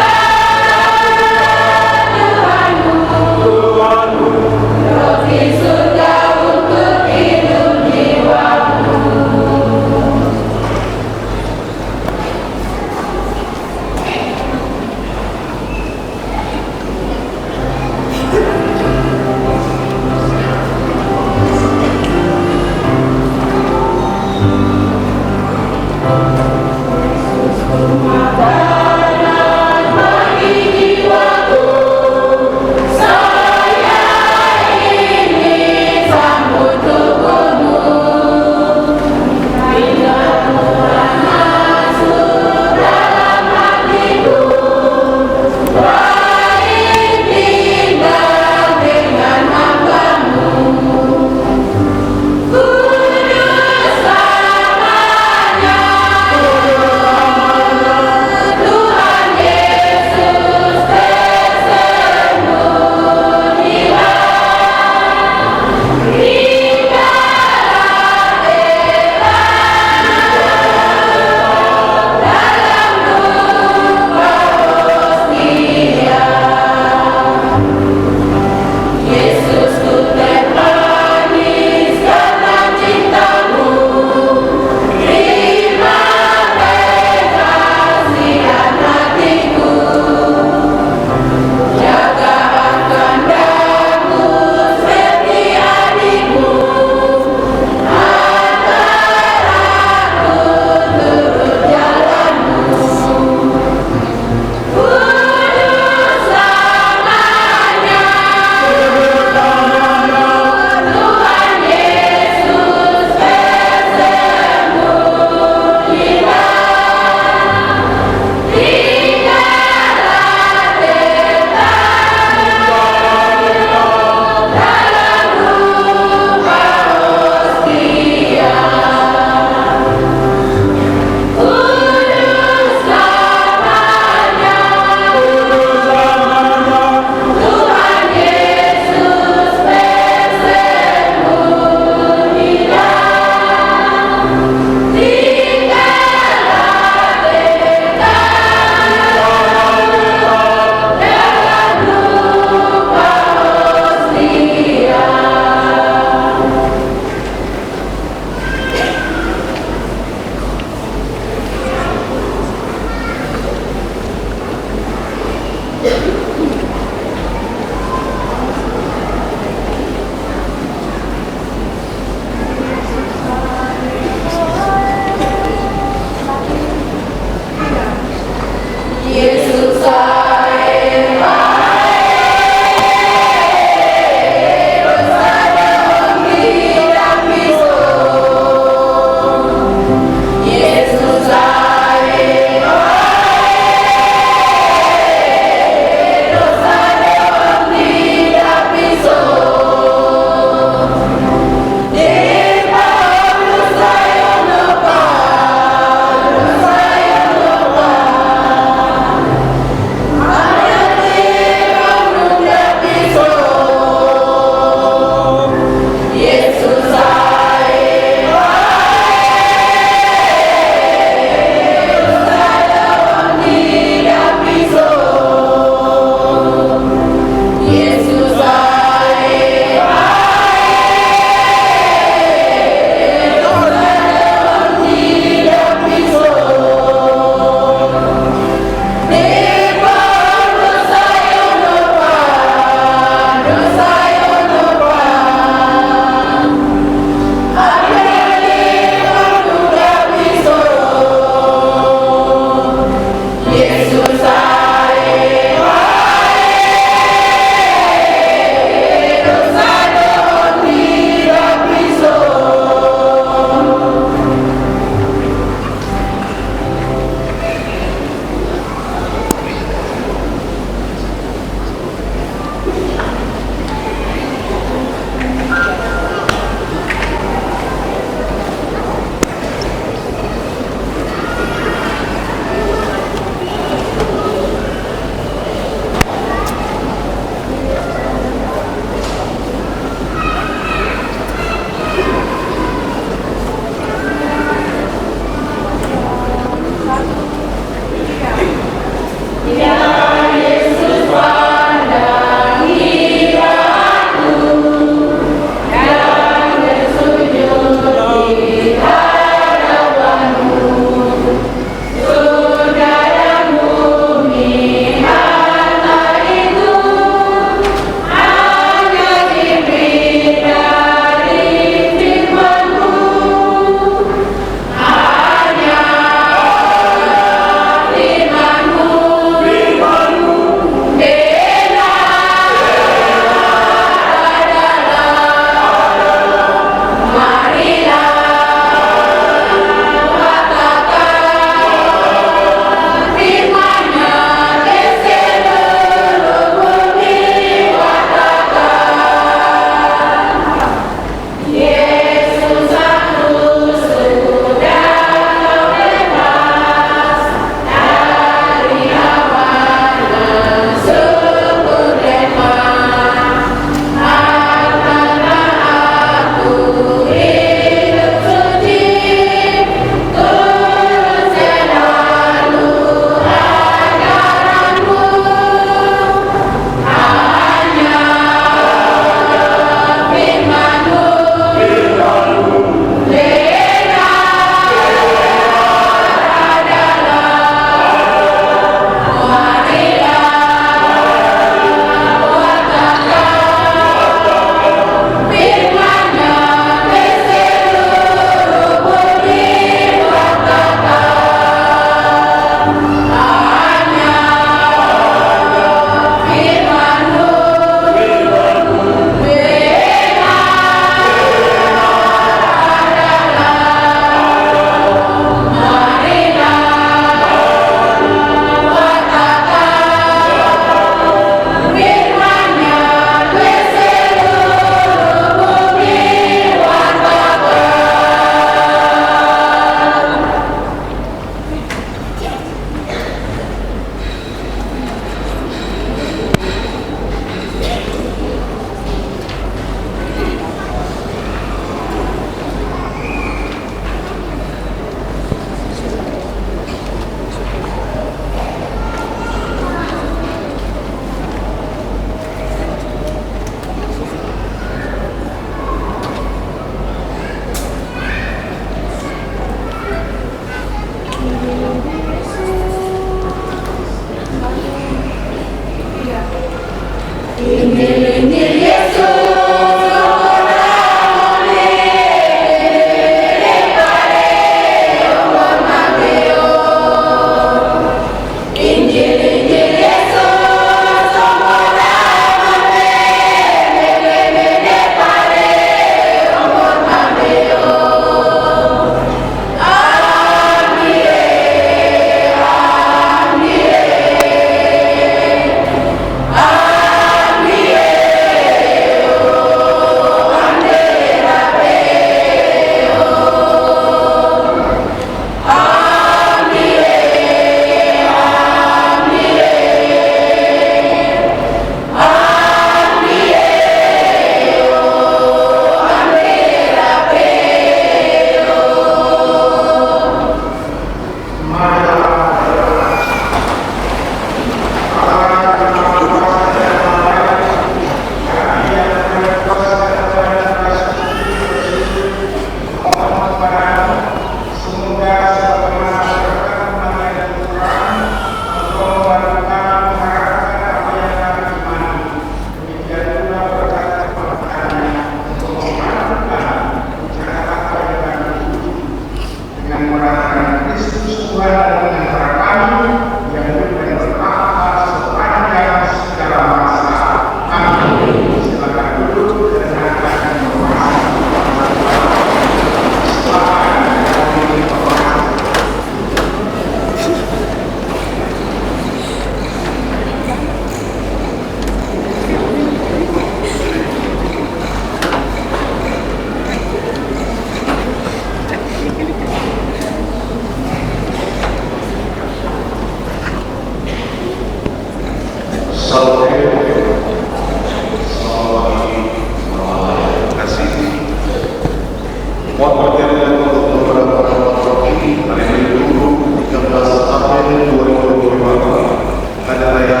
Mohon perhatian untuk beberapa provinsi hari Minggu 13 April 2025 Hari Raya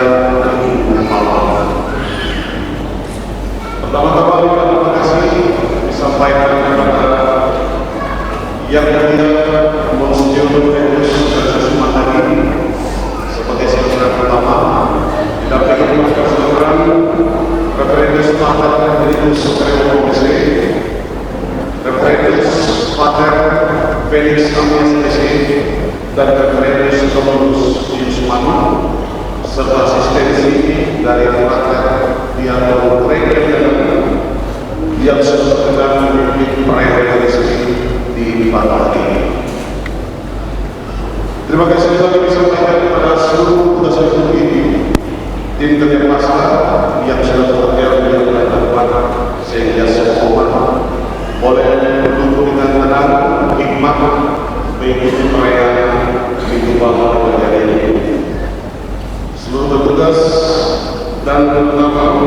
Idul Fitri. Pertama-tama terima kasih disampaikan kepada yang mulia Monsignor Venus Tersus Matahari sebagai saudara pertama, didampingi oleh saudara Reverendus Pater Emeritus Komisi, Reverendus Pater Felix Amin SC, dan Reverendus Domulus Yusmanu, serta asistensi dari Pater Diano Reverend yang sudah sedang memimpin perayaan di pagi ini. Terima kasih juga disampaikan kepada seluruh petugas ini, tim kerja pasca yang sudah bekerja di depan sehingga semua boleh duduk dengan tenang, hikmat, mengikuti perayaan Minggu Bakar terjadi ini. Seluruh petugas dan terutama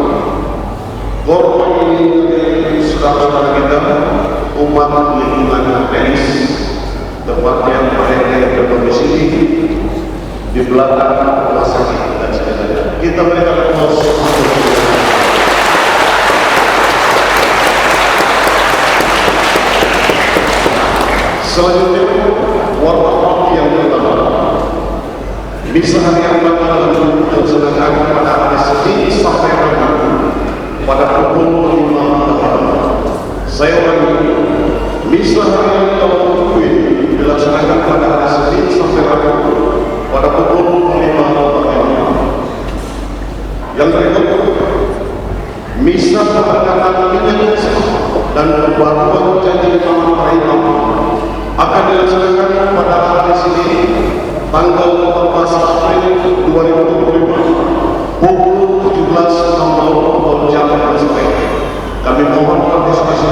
korban ini saudara-saudara kita, umat lingkungan Penis, tempatnya mereka yang berdomisili di belakang rumah sakit dan sebagainya. Kita berikan aplaus. Selanjutnya, warna yang pertama, misa hari yang bakal dilaksanakan pada hari Senin sampai Rabu pada pukul 5 Saya ulangi, misa hari yang bakal dilaksanakan pada hari Senin sampai Rabu pada pukul 5 Yang berikut, misa perkataan minyak dan perbaruan janji Taman Marinam akan dilaksanakan pada hari Senin tanggal 14 April 2025 pukul 17.00 jam sore. Kami mohon partisipasi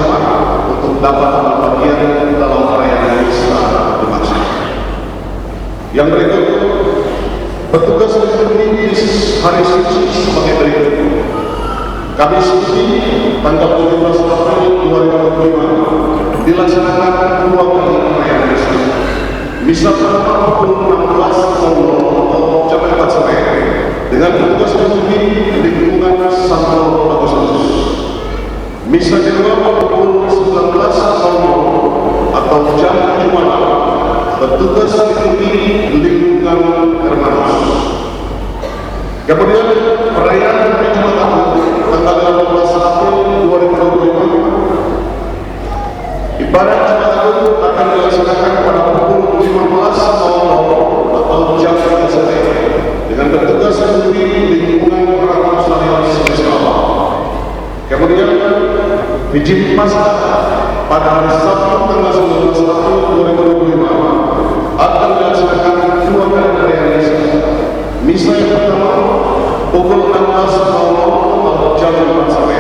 untuk dapat ambil bagian dalam perayaan misa dimaksud. Yang berikut, petugas berdiri di hari suci sebagai berikut. Kamis suci tanggal 17 April 2025 dilaksanakan 2 kali perayaan misa. Misa pertama pukul 16.00 jam 4 sore dengan petugas berdiri di lingkungan Santo Agustus. Misa kedua pukul 19.00 atau jam 7 malam, petugas berdiri di lingkungan Hermanus. Kemudian perayaan Jumat Agung tanggal 18 April 2025, ibadat Jumat Agung akan dilaksanakan pada pukul 15.00 atau jam 3 sore dengan petugas berdiri di lingkungan Keraton Sarian Siswa. Kemudian Vijay Pasca pada hari Sabtu tanggal 19 April 2025 akan dilaksanakan 2 kali perayaan misa. Misa yang pertama pukul 16.00 atau jam 4 sore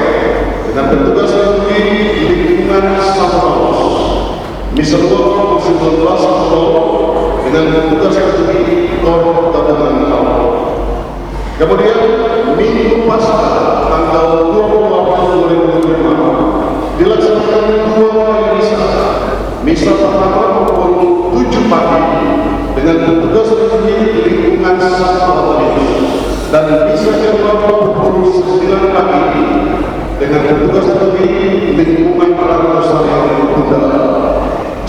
dengan petugas berdiri di lingkungan Santo Paulus. Misa kedua pukul 19.00 dengan petugas berdiri Kor Gabungan Laut. Kemudian Minggu Pasca tanggal 20 April 2025 dilaksanakan 2 kali misa. Misa pertama pukul 7 pagi dengan petugas berdiri di lingkungan Santo Antonius dan misa kedua pukul 9 pagi dengan petugas berdiri di lingkungan Keraton Sarian Bunda.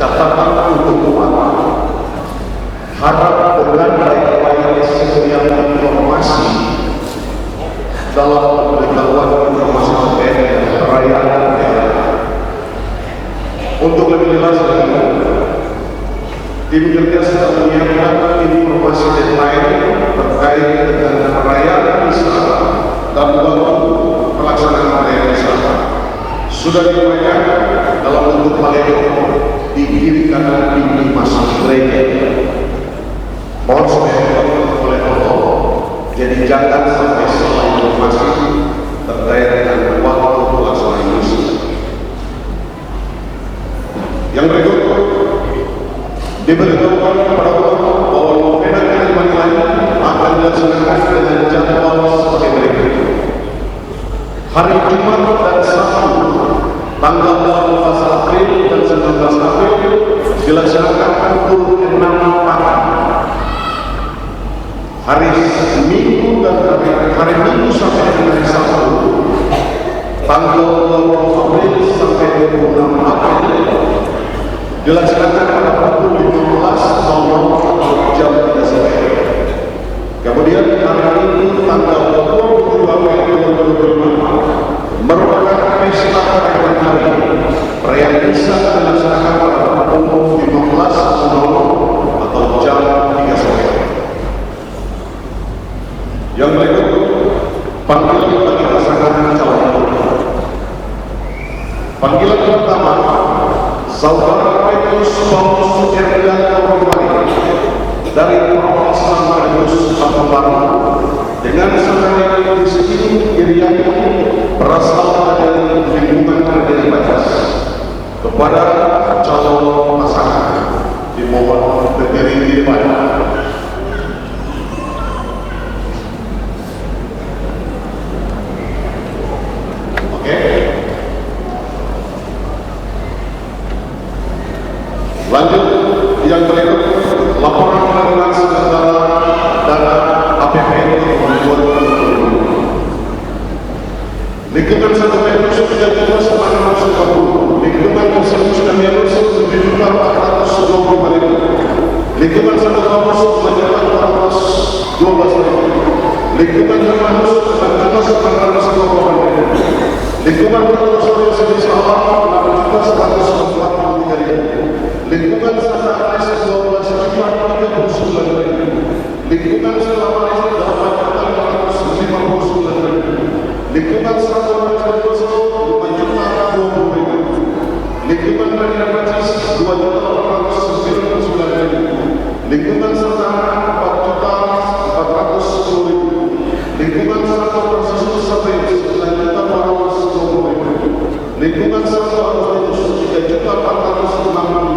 Catatan untuk umat, harap dengan baik-baik setiap informasi dalam pemberitahuan informasi terkait perayaan daerah. Untuk lebih jelas lagi, tim kerja sedang menyiapkan informasi detail terkait dengan perayaan misa dan waktu pelaksanaan perayaan misa. Sudah diuraikan dalam bentuk paledok di kiri kanan pintu masuk gereja. Mohon supaya oleh Allah, jadi jangan sampai salah informasi terkait dengan waktu pelaksanaan misa. Yang berikut, diberitahukan kepada umat bahwa novena kalimat lain akan dilaksanakan dengan jadwal sebagai berikut. Hari Jumat dan Sabtu tanggal 18 April dan 19 dilaksanakan pukul 6 pagi hari Minggu dan hari Minggu sampai hari Sabtu tanggal 20 April sampai 26 April dilaksanakan pada pukul 15.00 atau jam 3 sore. Kemudian hari Minggu tanggal 27 April 2025 merupakan pesta perayaan hari. Perayaan Misa dilaksanakan pada pukul 15.00 atau jam 3 sore. Yang berikut panggilan bagi pasangan calon. Panggilan pertama, Saudara Petrus Paulus Erlianto dari Provinsi Maluku Baru dengan saudara Christine Iriani berasal dari lingkungan Raden Bajas kepada calon pasangan dimohon berdiri di depan. Lanjut, yang berikut laporan penerimaan segala dana APBN tahun 2020. Lingkungan 1 Petrus 3.940, lingkungan Konsensus Danielus 7.420.000, lingkungan 1 Paulus 412.000, lingkungan Hermanus 4.920.000, lingkungan Rosario Sejenis Alam 6.143.000, lingkungan Santa Agnes 12.039.000, lingkungan Selama 8.559.000, lingkungan Santa Agnes 5.020.000, lingkungan Marina Bacis 2.899.000, lingkungan Santa Ana 4.410.000, lingkungan Santa Franciscus Xavier 9.420.000, lingkungan Santa Agustinus 3.465.000,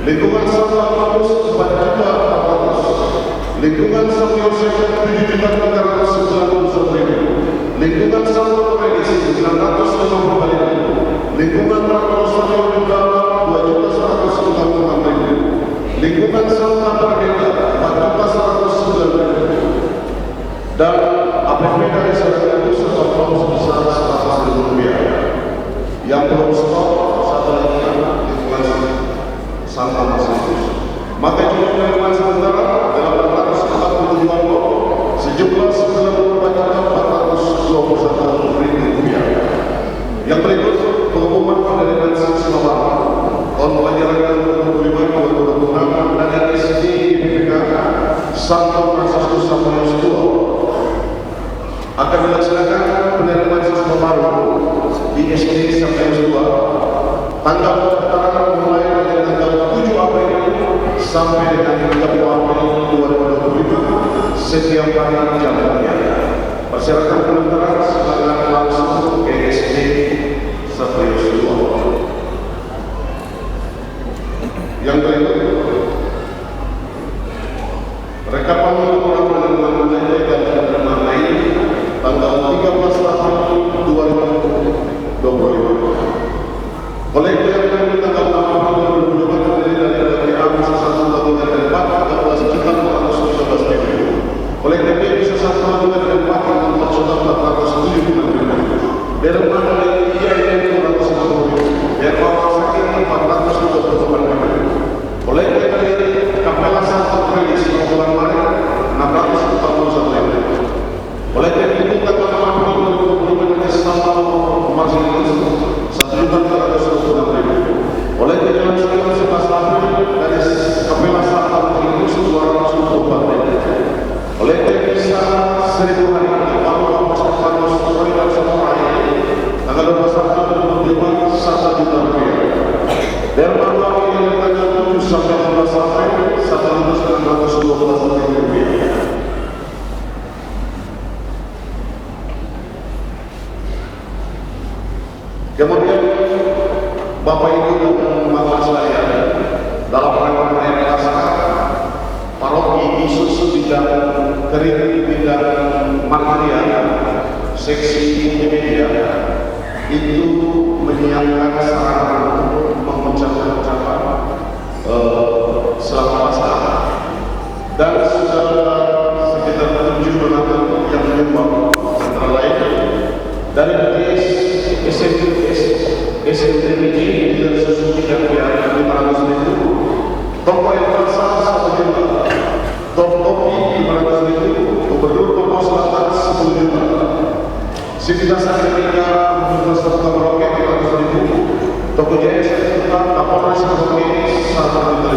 lingkungan Santa Paulus 4.400.000, lingkungan Santa Yosef 7.391.000, lingkungan Santa Lorenz 950.000, lingkungan Rosario Bendara 2.156.000, lingkungan Santa Margarita 4.109.000, dan APBN dari saudara itu setopong sebesar Rp100.000. Yang belum stop satu lagi lingkungan Santa Masius. Maka jumlah penerimaan sementara 847 angkot sejumlah Rp94.421.000. Yang berikut pengumuman penerimaan saksi nomor tahun pelajaran 2025-2026 dari SD IPK Santo Franciscus Xavier II akan dilaksanakan penerimaan siswa baru di SD Xavier II. Tanggal pendaftaran mulai dari tanggal 7 April sampai dengan 30 April 2027 setiap hari jam 3. Persyaratan pendaftaran silakan langsung ke SD Xavier II. Yang berikut rekapan laporan penerimaan belanja dan penerimaan lain tanggal 13 April 2025. Kolektif yang tanggal 6 April 2025 terdiri dari BPA bisa 1 tabungan dan 13.413.000. Kolektif B bisa 1 tabungan dan 14.407.000. Derma dari IAIN 250.000. Derma Sakit 428.000. Kolektif dari Kapela Santo Kredis bulan Maret 641.000. Kolektif itu tanggal 6 April 2025 dari Santa Marsilis 1.426.000. Oleh jalan sekitar 11 April dari Kapela Santo Kredis 224.000. Oleh Devisa 1.000 hari Bapak Pasangan Sosori dan Sorai tanggal 12 April 2025 Rp1 juta. Derma Bapak yang tanggal 7 sampai 12 April Rp1.912.000. Kemudian Bapak Ibu dan Bapak sekalian, dalam rangka perayaan Pasca, paroki Yesus bidang kering bidang material seksi multimedia itu menyiapkan sarana untuk mengucapkan ucapan kita Kapolres Bogor satu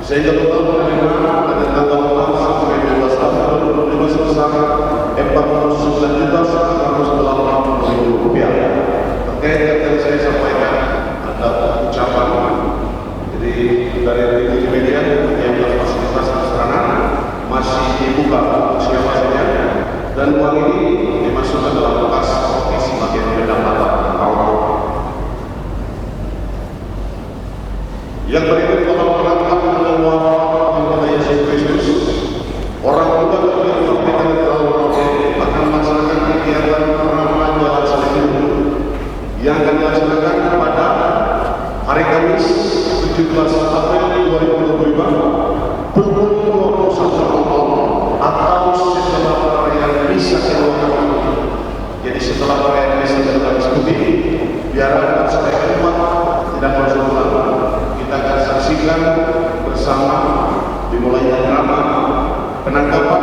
sehingga total menerima pada tanggal 4 sampai 12 April 2025 sebesar Rp49.980.000. Terkait yang tadi saya sampaikan ada ucapan jadi dari media yang fasilitas sarana masih dibuka siapa saja dan uang ini dimasukkan dalam kas sebagai pendapatan awal. Yang berikut dalam rangka menguatkan Yesus Kristus, orang tua dan akan melaksanakan kegiatan penerapan jalan salib yang akan dilaksanakan pada hari Kamis 17 April 2025 pukul 21.00 atau setelah perayaan misa kedua kali. Jadi setelah perayaan misa kedua kali biar sampai umat tidak berulang, kita akan saksikan bersama dimulainya drama penangkapan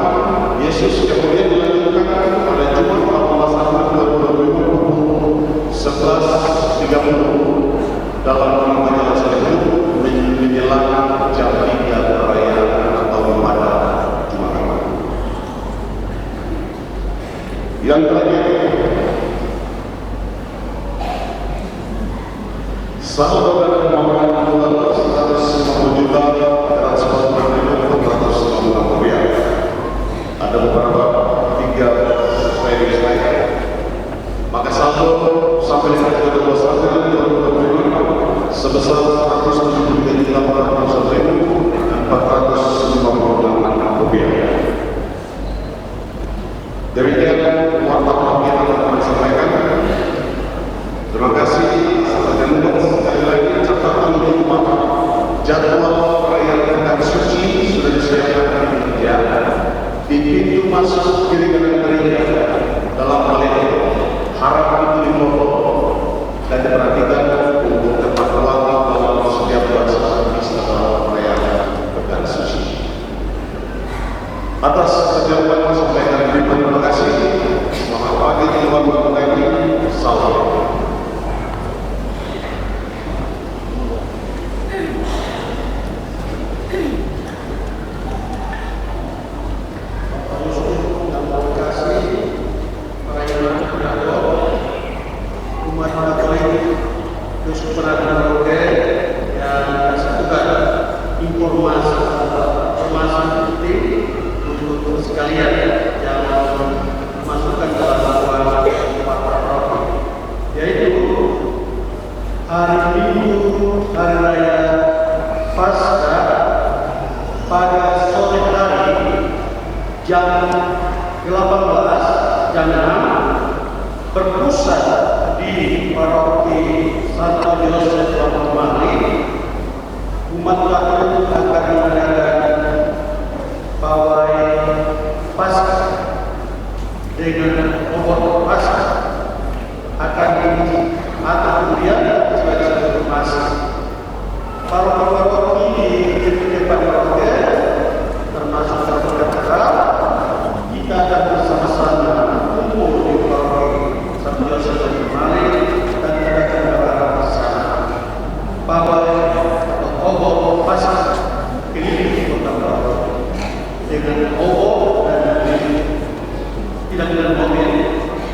Yesus kemudian dilanjutkan pada Jumat 14 April 2025 11.30 dalam rangka jalan salib menjelang jam 3 perayaan atau pada Jumat. Yang terakhir, saudara Muhammad Abdullah 150 juta Rp400.450. Ada beberapa 3 slide. Maka saldo sampai dengan 12 April 2025 sebesar Rp473.450.458. Demikian wartawan yang akan disampaikan. Terima kasih. Dan sekali lagi catatan untuk jadwal perayaan Pekan Suci sudah disiapkan di pintu masuk kiri kanan gereja dalam hal ini harap itu difoto dan diperhatikan untuk tepat waktu dalam setiap pelaksanaan istilah perayaan Pekan Suci. Atas kejauhan sampaikan terima kasih. Selamat pagi teman-teman TNI. Salam. Jam 18 jam 6 berpusat di paroki Santo Yosef Lamamali. Umat Katolik akan mengadakan pawai Paskah dengan obor Paskah akan atau kemudian sebagai Paskah. Paroki di depan paroki termasuk katedral kita akan bersama-sama kumpul di paroki Santo Yosef Lamamali dan kita akan berharap bersama pawai atau obor Paskah keliling kota Bogor dengan obor dan tidak dengan mobil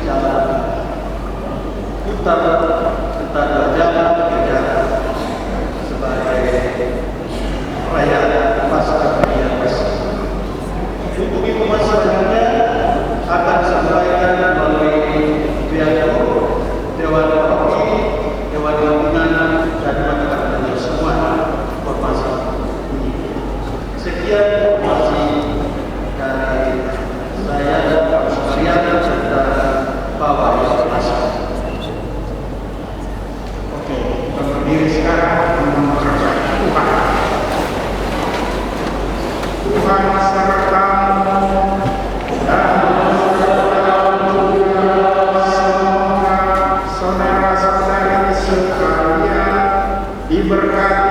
jalan putar jalan gereja sebagai perayaan Paskah yang besar. Untuk informasi selanjutnya akan disampaikan melalui pihak Dewan Paroki, Dewan Gabungan, dan masyarakat semua informasi ini. Sekian informasi dari saya dan kamu sekalian serta pawai Paskah. Oke, kita berdiri sekarang mengucapkan Tuhan sertamu dan saudara-saudari sekalian diberkati